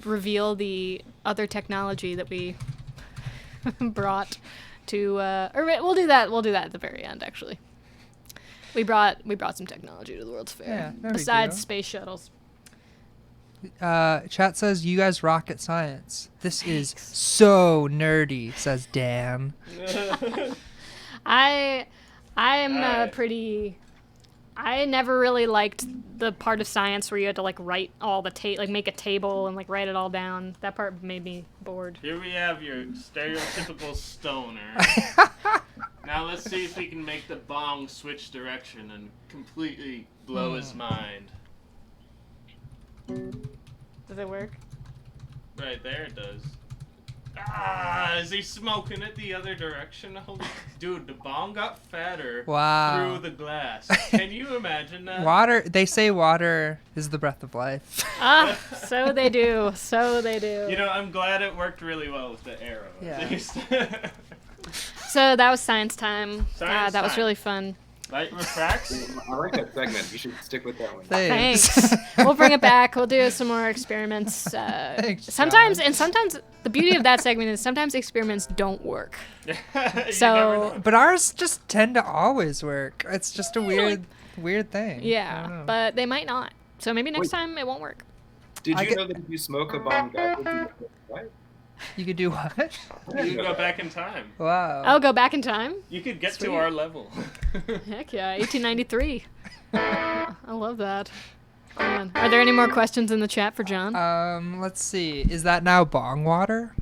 reveal the other technology that we brought to. Or we'll do that. We'll do that at the very end, actually. We brought some technology to the World's Fair Yeah, no big besides deal. space shuttles. Chat says you guys rock at science. This is so nerdy, says Dan. I'm Alright. pretty. I never really liked the part of science where you had to like write all the like make a table and like write it all down. That part made me bored. Here we have your stereotypical stoner. Now let's see if we can make the bong switch direction and completely blow his mind. Does it work? Right there it does. Ah, is he smoking it the other direction? Holy, dude, the bong got fatter Wow. through the glass. Can you imagine that? Water. They say water is the breath of life. Ah, so they do. So they do. You know, I'm glad it worked really well with the arrow. Yeah. At least. So that was science time. Science That was time. really fun. Light refracts. I like that segment. You should stick with that one. Thanks. We'll bring it back. We'll do some more experiments. Thanks, Sometimes, John. and sometimes the beauty of that segment is sometimes experiments don't work. You never So know. But ours just tend to always work. It's just a weird thing. I don't yeah, know. but they might not. So maybe next Wait. time it won't work. Did I you get- know that if you smoke a bomb backwards, you get what? You could do what? You can go back in time. Wow. I'll go back in time. You could get Sweet. to our level. Heck yeah, 1893. I love that. Man. Are there any more questions in the chat for John? Let's see. Is that now bong water?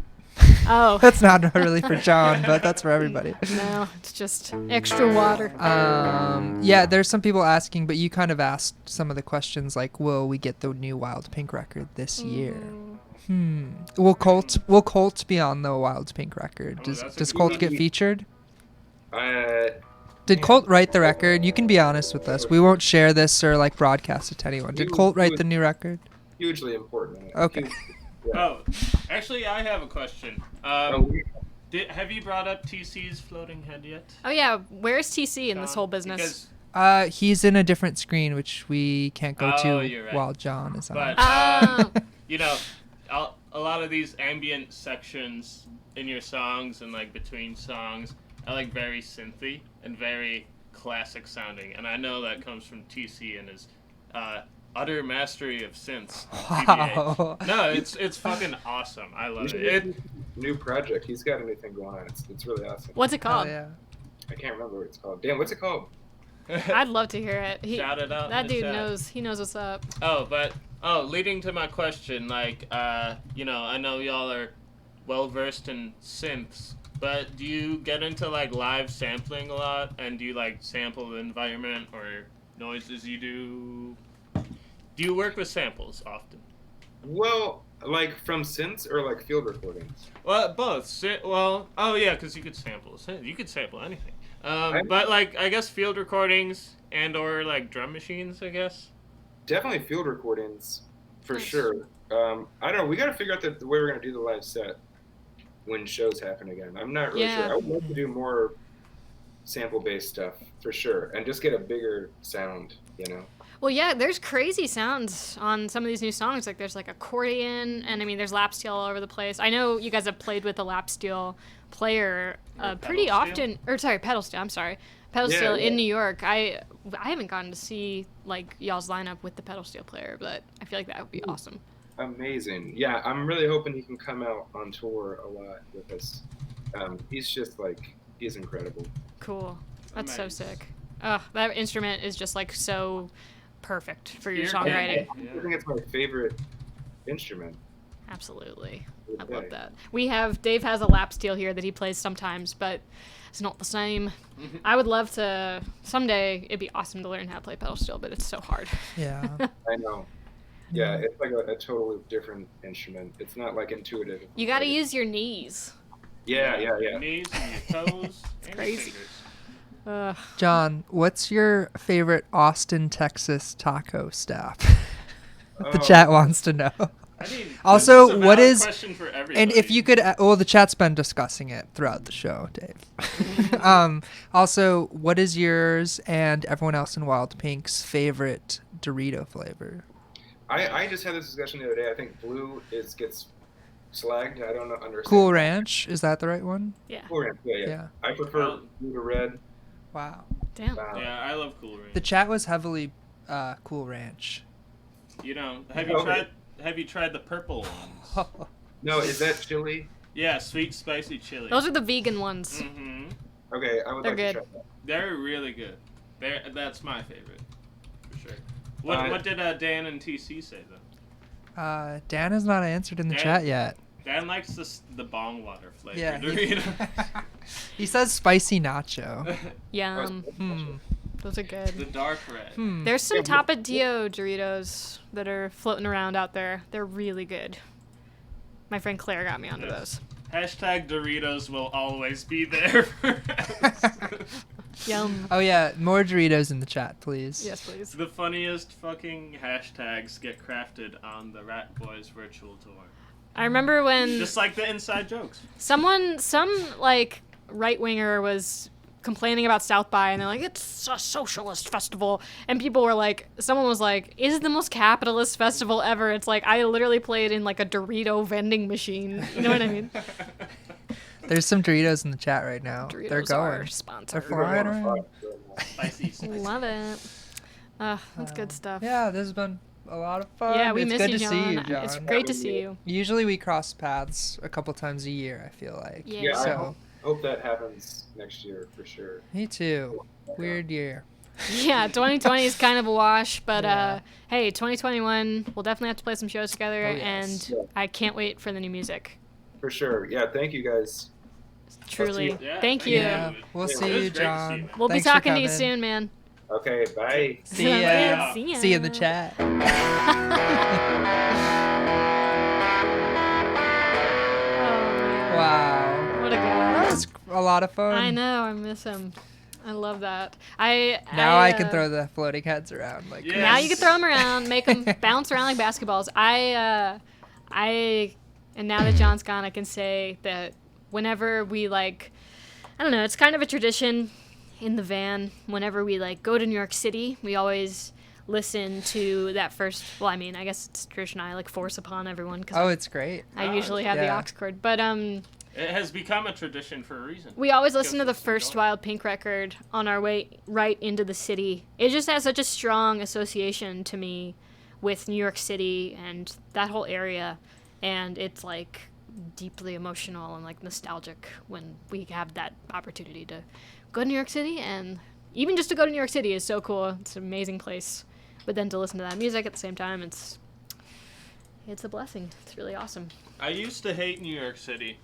Oh, That's not really for John, but that's for everybody. no, it's just extra water. Yeah, there's some people asking, but you kind of asked some of the questions like, will we get the new Wild Pink record this year? Will Colt be on the Wild Pink record? Oh, Does that's a does good Colt one. get featured? Did Yeah. Colt write the record? You can be honest with us. We won't share this or like broadcast it to anyone. Did You Colt write would- the new record? Hugely important. Okay. Huge- yeah. Oh, actually, I have a question. Oh, Have you brought up TC's floating head yet? Oh yeah, where's TC in this John? whole business? Because, He's in a different screen, which we can't go Oh, to you're right. while John is on. but Oh. you know, a lot of these ambient sections in your songs and like between songs are like very synthy and very classic sounding, and I know that comes from TC and his utter mastery of synths. Wow. No, it's fucking awesome. I you love should it. do a new project. He's got a new thing going on. It's really awesome. What's it Oh, called? yeah. I can't remember what it's called. Damn, what's it called? I'd love to hear it. Shout it out in That the dude chat. knows. He knows what's up. Leading to my question, like, I know y'all are well versed in synths, but do you get into like live sampling a lot, and do you like sample the environment or noises you do? Do you work with samples often? Well, like from synths or like field recordings? Well, both. Because you could sample. You could sample anything. I- But like, I guess field recordings and or like drum machines, I guess. Definitely field recordings, for Nice. sure. I don't know. We got to figure out the way we're going to do the live set when shows happen again. I'm not really Yeah. sure. I would love to do more sample-based stuff, for sure, and just get a bigger sound, you know? Well, yeah, there's crazy sounds on some of these new songs. Like there's like accordion, and I mean there's lap steel all over the place. I know you guys have played with a lap steel player Or pretty pedal steel? often. Or sorry, pedal steel. I'm sorry, pedal Yeah, steel yeah. in New York. I haven't gotten to see like y'all's lineup with the pedal steel player, but I feel like that would be awesome. Amazing. Yeah, I'm really hoping he can come out on tour a lot with us. He's just like, he's incredible. Cool. That's so Amazing. sick. That instrument is just like so perfect for your Spear songwriting. candy. I think it's my favorite instrument. Absolutely. I Okay. love that. Dave has a lap steel here that he plays sometimes, but it's not the same. I would love to, someday, it'd be awesome to learn how to play pedal steel, but it's so hard. Yeah. I know. Yeah, it's like a totally different instrument. It's not like intuitive. You gotta use your knees. Yeah. Your knees and your toes. and your crazy. fingers. John, what's your favorite Austin, Texas taco stop? The Oh. chat wants to know. I mean, Also, this a what valid is- question for everybody. And if you could, the chat's been discussing it throughout the show, Dave. Also, what is yours and everyone else in Wild Pink's favorite Dorito flavor? I just had this discussion the other day. I think blue gets slagged. I don't know. Understand. Cool Ranch, is that the right one? Yeah. Cool Ranch. Yeah. Yeah. I prefer blue to red. Wow. Damn. Yeah, I love Cool Ranch. The chat was heavily Cool Ranch. You know, Okay. have you tried the purple ones? No, is that chili? Yeah, sweet spicy chili. Those are the vegan ones. Mm-hmm. Okay, I would They're like good. to try that. They're really good. That's my favorite, for sure. Uh, What did Dan and TC say though? Dan has not answered in the Dan? chat yet. Dan likes the bong water flavor. Yeah. Dorito. He says spicy nacho. Yum. Those are the good. dark red. There's some Yeah, Tapatio Doritos that are floating around out there. They're really good. My friend Claire got me onto Yes. those. Hashtag Doritos will always be there for us. Yum. Oh yeah, more Doritos in the chat, please. Yes, please. The funniest fucking hashtags get crafted on the Ratboys virtual tour. I remember when Just like the inside jokes. some like right winger was complaining about South by, and they're like, it's a socialist festival. And people were like, someone was like, is it the most capitalist festival ever? It's like, I literally played in like a Dorito vending machine. You know what I mean? There's some Doritos in the chat right now. Doritos They're are going. sponsor. They're flying around. Spicy, spicy. Love it. That's good stuff. Yeah, this has been a lot of fun. Yeah, we it's miss good you, to John. see you, John. It's great to see you. Usually we cross paths a couple times a year, I feel like. Yeah. I So, hope that happens next year for sure. me too. Weird year. Yeah, 2020 is kind of a wash, but Yeah. hey, 2021, we'll definitely have to play some shows together, Oh, yes. and I can't wait for the new music. For sure. Yeah, thank you guys. Truly. Yeah, Thank you. Yeah, we'll Yeah, see it was you, great to see John. you, man. We'll Thanks be for talking to you coming. soon, man. Okay, bye. See ya. Yeah. See ya. See you in the chat. Oh, man. Wow. What a That guy. was a lot of fun. I know, I miss him. I love that. Now I can throw the floating heads around like Yeah. Now you can Yes. throw them around, make them bounce around like basketballs. And now that John's gone, I can say that whenever we I don't know, it's kind of a tradition in the van. Whenever we go to New York City, we always listen to that first. Well, I mean, I guess it's tradition. I force upon everyone because Oh, it's great. I usually have the yeah. aux cord, but It has become a tradition for a reason. we always listen to the Because it's first going. Wild Pink record on our way right into the city. It just has such a strong association to me with New York City and that whole area, and it's deeply emotional and nostalgic when we have that opportunity to go to New York City. And even just to go to New York City is so cool. It's an amazing place, but then to listen to that music at the same time, it's a blessing. It's really awesome. I used to hate New York City.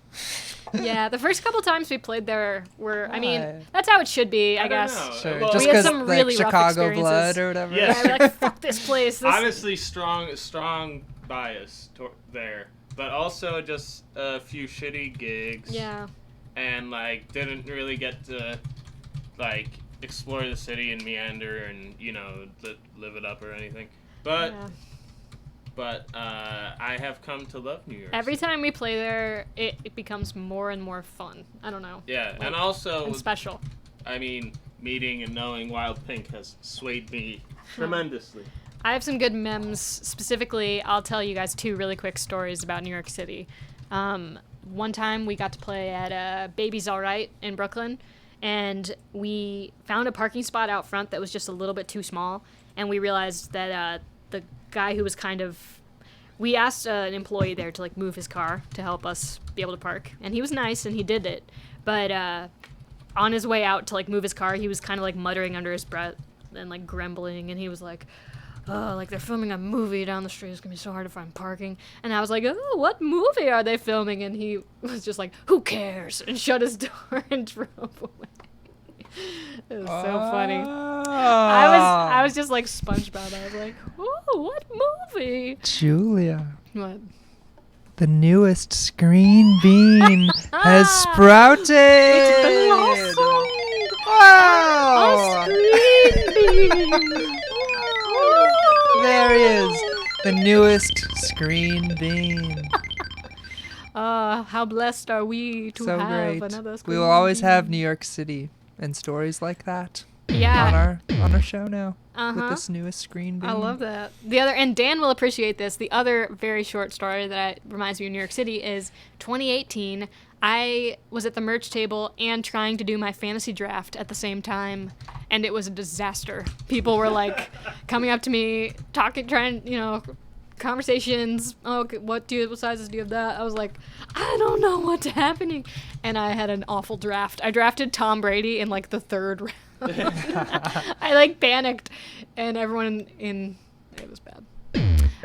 Yeah, the first couple times we played there were, I mean, Why? that's how it should be, I I don't guess. know. Sure. Well, Just We had because some really rough Chicago experiences. blood or whatever. Yeah. Yeah, we're fuck this place. This... Honestly, strong bias there, but also just a few shitty gigs. Yeah. And didn't really get to explore the city and meander and live it up or anything. But Yeah. I have come to love New York. Every City. time we play there, it becomes more and more fun. I don't know. Yeah, and Like, also, And special. I mean, meeting and knowing Wild Pink has swayed me tremendously. I have some good memes. Specifically, I'll tell you guys 2 really quick stories about New York City. One time we got to play at Baby's All Right in Brooklyn, and we found a parking spot out front that was just a little bit too small, and we realized that the guy who was we asked an employee there to move his car to help us be able to park, and he was nice and he did it, but on his way out to move his car, he was kind of muttering under his breath and grumbling, and he was like, oh, they're filming a movie down the street. It's gonna be so hard to find parking. And I was like, oh, what movie are they filming? And he was just like, who cares? And shut his door and drove away. It was so funny. I was just like SpongeBob. I was like, oh, what movie? Julia, What? the newest screen bean has sprouted. It's blossomed. Wow! A screen bean. There he is, the newest screen bean. How blessed are we to So have great. another screen We will always bean. have New York City and stories like that Yeah. on our show now with Uh-huh. this newest screen bean. I love that. And Dan will appreciate this. The other very short story that reminds me of New York City is 2018. I was at the merch table and trying to do my fantasy draft at the same time, and it was a disaster. People were coming up to me, conversations. Oh, okay, what sizes do you have that? I was like, I don't know what's happening, and I had an awful draft. I drafted Tom Brady in the 3rd round. I panicked, and everyone it was bad.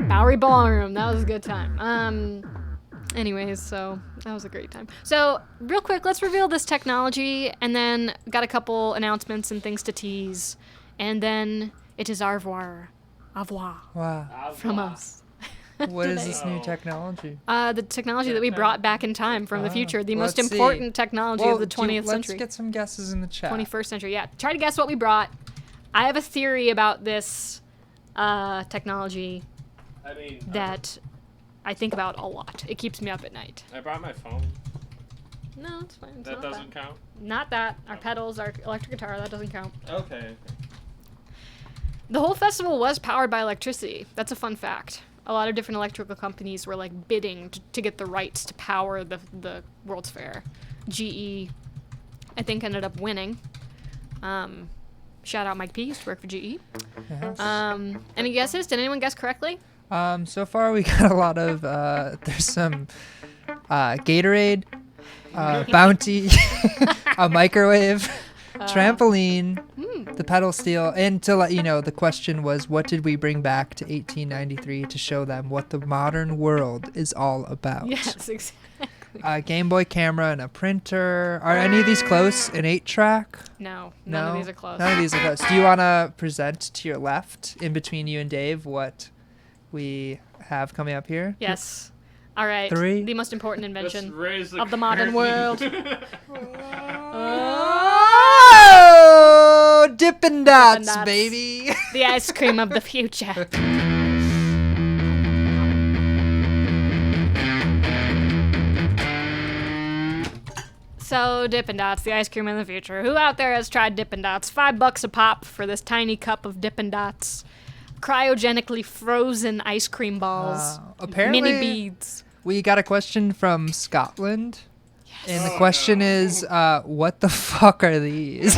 Bowery Ballroom, that was a good time. Anyways, so that was a great time. So real quick, let's reveal this technology, and then got a couple announcements and things to tease, and then it is au revoir Wow. from us. What is today. this new technology? The technology that we brought back in time from the future, the most let's see. important technology of the 20th Let's century. get some guesses in the chat. 21st century, yeah. Try to guess what we brought. I have a theory about this technology I mean, that I think about a lot. It keeps me up at night. I brought my phone. No, it's fine. It's That not doesn't count? Not that. Our pedals, our electric guitar, that doesn't count. Okay. The whole festival was powered by electricity. That's a fun fact. A lot of different electrical companies were like bidding to get the rights to power the World's Fair. GE, I think, ended up winning. Shout out Mike P. Used to work for GE. Yes. Any guesses? Did anyone guess correctly? So far we got a lot of there's some Gatorade, Bounty, a microwave, trampoline, the pedal steel, and to let you know, the question was, what did we bring back to 1893 to show them what the modern world is all about? Yes, exactly. Game Boy camera and a printer. Are any of these close? An 8-track? No, none of these are close. None of these are close. Do you want to present to your left, in between you and Dave, what we have coming up here? Yes. All right. 3. The most important Let's invention raise of the modern world. Oh, Dippin' Dots, Dots. baby. The ice cream of the future. So, Dippin' Dots, the ice cream of the future. Who out there has tried Dippin' Dots? $5 a pop for this tiny cup of Dippin' Dots. Cryogenically frozen ice cream balls. Apparently, Mini beads. we got a question from Scotland. And the question is, what the fuck are these?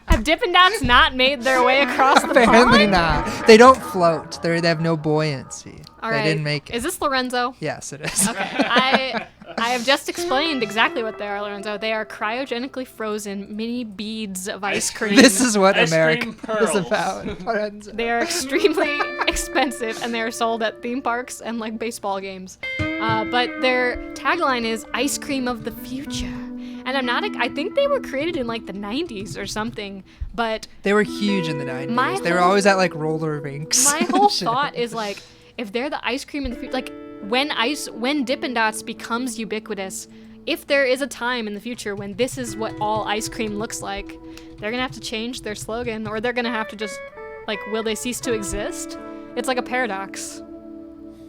Have Dippin' Dots not made their way across the Apparently pond? not. They don't float. They have no buoyancy. All They right. didn't make it. Is this Lorenzo? Yes, it is. Okay. I have just explained exactly what they are, Lorenzo. They are cryogenically frozen mini beads of ice cream. This is what Ice America cream is pearls. about. Lorenzo. They are extremely expensive, and they are sold at theme parks and like baseball games. But their tagline is "Ice cream of the future," and I think they were created in like the 90s or something. But They were huge in the 90s. My They were whole- always at like roller rinks. my whole thought is like, if they're the ice cream in the future, like when Dippin' Dots becomes ubiquitous, if there is a time in the future when this is what all ice cream looks like, they're gonna have to change their slogan, or they're gonna have to just, like, will they cease to exist? It's like a paradox.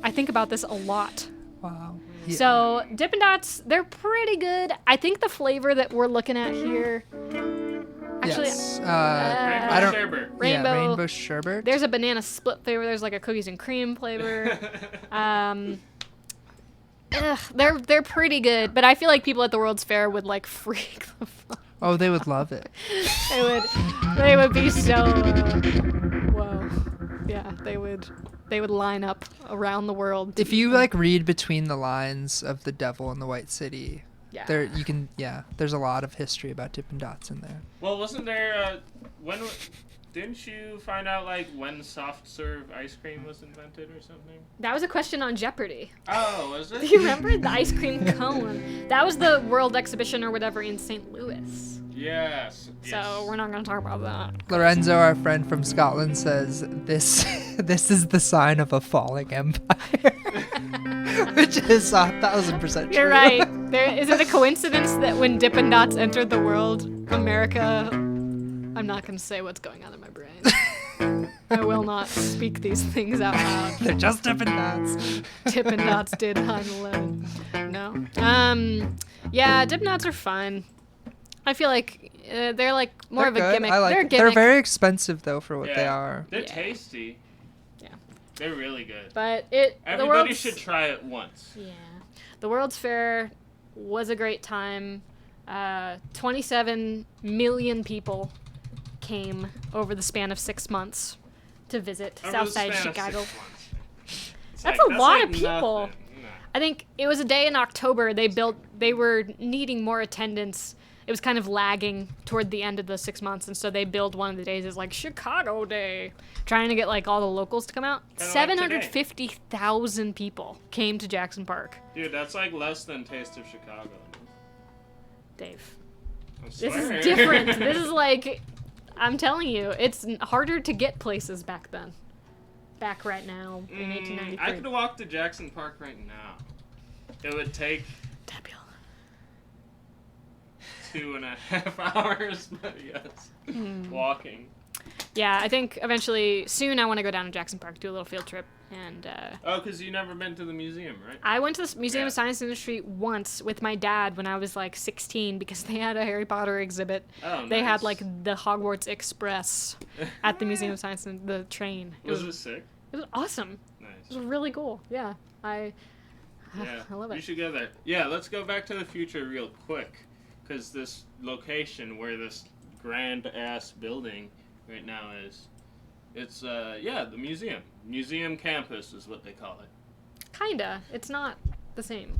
I think about this a lot. Wow. Yeah. So Dippin' Dots, they're pretty good. I think the flavor that we're looking at here, actually, Yes. Rainbow I don't. sherbet. Rainbow. Yeah, rainbow sherbet. There's a banana split flavor. There's like a cookies and cream flavor. They're pretty good, but I feel like people at the World's Fair would like freak the fuck. Oh, they would love it. They would be so. Whoa, yeah, they would line up around the world. If you like read between the lines of The Devil in the White City, Yeah. there you can there's a lot of history about Dippin' Dots in there. Well, wasn't there didn't you find out like when soft serve ice cream was invented or something? That was a question on Jeopardy. Oh, was Do it? you remember the ice cream cone? That was the World Exhibition or whatever in St. Louis. Yes. So we're not gonna talk about that. Lorenzo, our friend from Scotland, says this is the sign of a falling empire, which is 1,000% true. You're right. Is it a coincidence that when Dippin' Dots entered the world, America... I'm not going to say what's going on in my brain. I will not speak these things out loud. They're just Dippin' Dots. Dippin' Dots did 9/11. No. Yeah, Dippin' Dots are fun. I feel like they're like more They're of a good. gimmick. I like They're a it. gimmick. They're very expensive though for what they Yeah. are. They're Yeah. tasty. Yeah. They're really good. But the Everybody world's... should try it once. Yeah. The World's Fair was a great time. 27 million people came over the span of 6 months to visit Over the Southside span of Chicago. 6 months. It's That's like- a lot of like people. nothing. No. I think it was a day in October. They were needing more attendance. It was kind of lagging toward the end of the 6 months, and so they billed one of the days as like Chicago Day, trying to get like all the locals to come out. Kinda like 750,000 people came to Jackson Park. Dude, that's like less than Taste of Chicago. Dave, I this swear. is different. This is like, I'm telling you, it's harder to get places back then. Back right now in 1893. I could walk to Jackson Park right now. It would take Tabula. 2.5 hours, but yes, walking. Yeah, I think eventually, soon, I want to go down to Jackson Park, do a little field trip, and Oh, because you never been to the museum, right? I went to the Museum Yeah. of Science and Industry once with my dad when I was like 16 because they had a Harry Potter exhibit. Oh, They nice. had like the Hogwarts Express at the Museum of Science and the train. Was it sick? It was awesome. It Nice. was really cool. Yeah, Yeah, I love it. You should go there. Yeah, let's go back to the future real quick, because this location where this grand ass building right now is, it's the museum campus is what they call it. Kinda. It's not the same.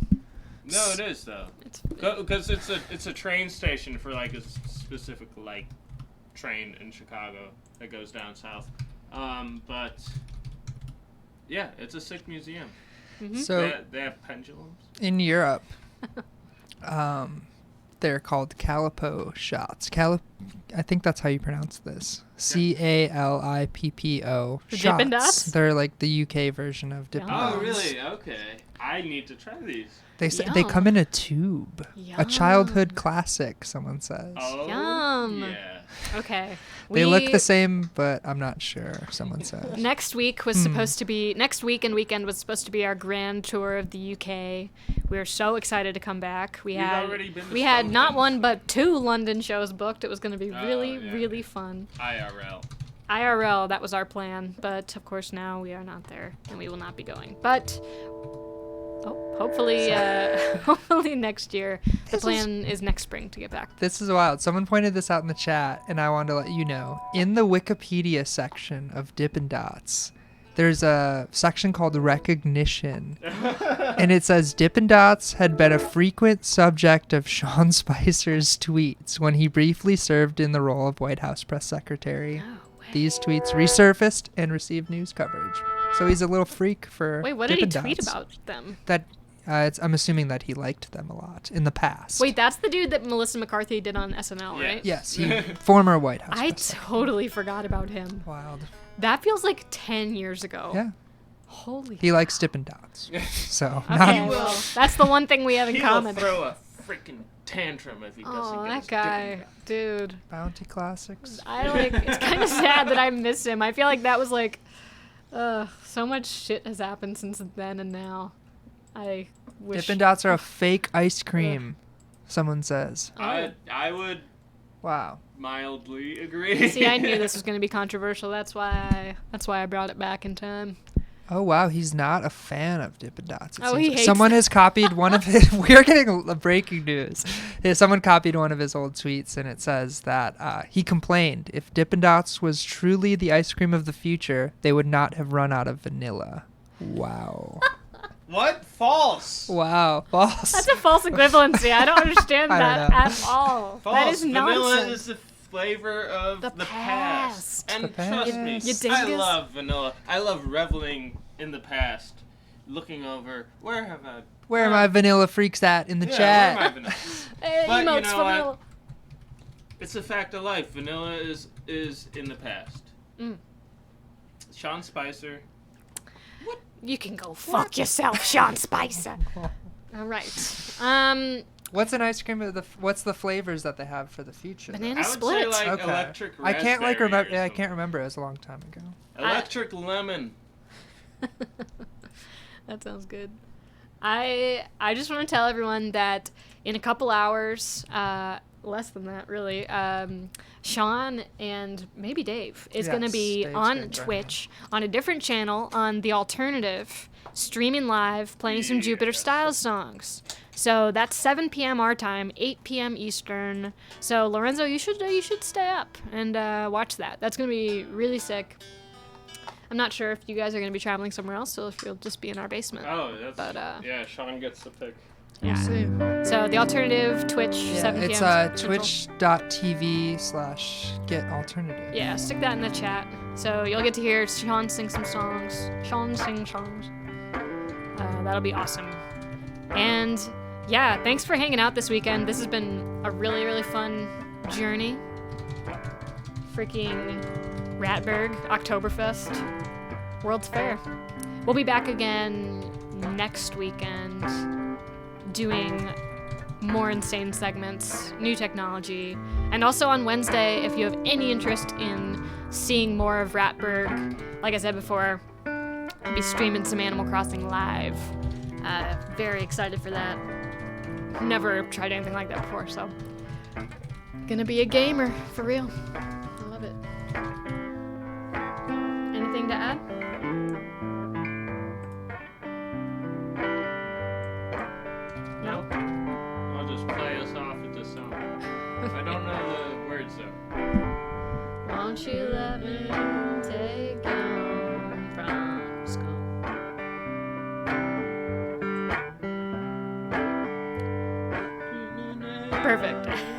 No, it is though, It's because it's a train station for like a specific like train in Chicago that goes down south. But yeah, it's a sick museum. So They have pendulums. in Europe, they're called calipo shots. I think that's how you pronounce this. Calippo The shots. Dippin' Dots? They're like the UK version of Dippin' Yum. Oh, Dots. really? Okay. I need to try these. They say they Yum. come in a tube. A childhood classic, someone says. Oh, Yum. yeah. okay. They look the same, but I'm not sure, someone says. Next week was supposed to be next week and weekend was supposed to be our grand tour of the UK. We were so excited to come back. We had already been to we had not Stonehenge. one but 2 London shows booked. It was going to be really yeah. really fun. IRL. IRL, that was our plan, but of course now we are not there and we will not be going. But hopefully hopefully next year. The plan is next spring to get back. This is wild. Someone pointed this out in the chat, and I wanted to let you know. In the Wikipedia section of Dippin' Dots, there's a section called Recognition. And it says Dippin' Dots had been a frequent subject of Sean Spicer's tweets when he briefly served in the role of White House press secretary. These tweets resurfaced and received news coverage. So he's a little freak for Wait, what did he Dippin' tweet Dots. about them? That I'm assuming that he liked them a lot in the past. Wait, that's the dude that Melissa McCarthy did on SNL, right? Yes, he former White House. I press totally forgot about him. secretary. Wild. That feels like 10 years ago. Yeah. Holy. He likes Dippin' Dots. So Okay, not, well, that's the one thing we have in He common. will throw a freaking tantrum if he doesn't Oh, get that his guy, Dippin' Dots. dude. Bounty Classics. I like. It's kind of sad that I miss him. I feel like that was like, so much shit has happened since then and now. I wish. Dippin' Dots are a fake ice cream, someone says. I would Wow. mildly agree. See, I knew this was going to be controversial. That's why I brought it back in time. Oh wow, he's not a fan of Dippin' Dots. It Oh, seems he like. hates Someone has copied one of his. We're getting breaking news. Someone copied one of his old tweets, and it says that he complained if Dippin' Dots was truly the ice cream of the future, they would not have run out of vanilla. Wow. What? False. Wow. False. That's a false equivalency. I don't understand I that don't know. at all. False. That is Vanilla nonsense. is the flavor of The the past. past. And The trust me, past. You I dingus? love vanilla. I love reveling in the past, looking over where have I? Where are my vanilla freaks at in the Yeah, chat? where am I vanilla? But you Emotes know from what? the- It's a fact of life. Vanilla is in the past. Mm. Sean Spicer. You can go fuck yourself, Sean Spicer. All right. What's an ice cream? What's the flavors that they have for the future? Banana I would split. say like Okay. electric I can't like raspberry remember. or Yeah, I something. can't remember. It was a long time ago. Electric lemon. That sounds good. I just want to tell everyone that in a couple hours, less than that really, Sean and maybe Dave is going to Yes, be Dave's on gonna join Twitch on a different channel on The Alternative, streaming live, playing some Jupiter Styles songs. So that's 7 p.m. our time, 8 p.m. Eastern. So Lorenzo, you should stay up and watch that. That's going to be really sick. I'm not sure if you guys are going to be traveling somewhere else, so if you'll just be in our basement. Oh, that's But, yeah. Sean gets the pick. Yeah. See. So The Alternative, Twitch, Yeah, 7 p.m. it's Central. twitch.tv/getalternative. Yeah, stick that in the chat. So you'll get to hear Sean sing some songs. Sean sing songs. That'll be awesome. And yeah, thanks for hanging out this weekend. This has been a really, really fun journey. Freaking Ratberg, Oktoberfest, World's Fair. We'll be back again next weekend doing more insane segments, new technology. And also on Wednesday, if you have any interest in seeing more of Ratberg, like I said before, I'll be streaming some Animal Crossing live. Very excited for that. Never tried anything like that before, so gonna be a gamer for real. I love it. Anything to add? No? I'll just play us off with this song. I don't know the words though. Won't you let me take you home from school? Perfect.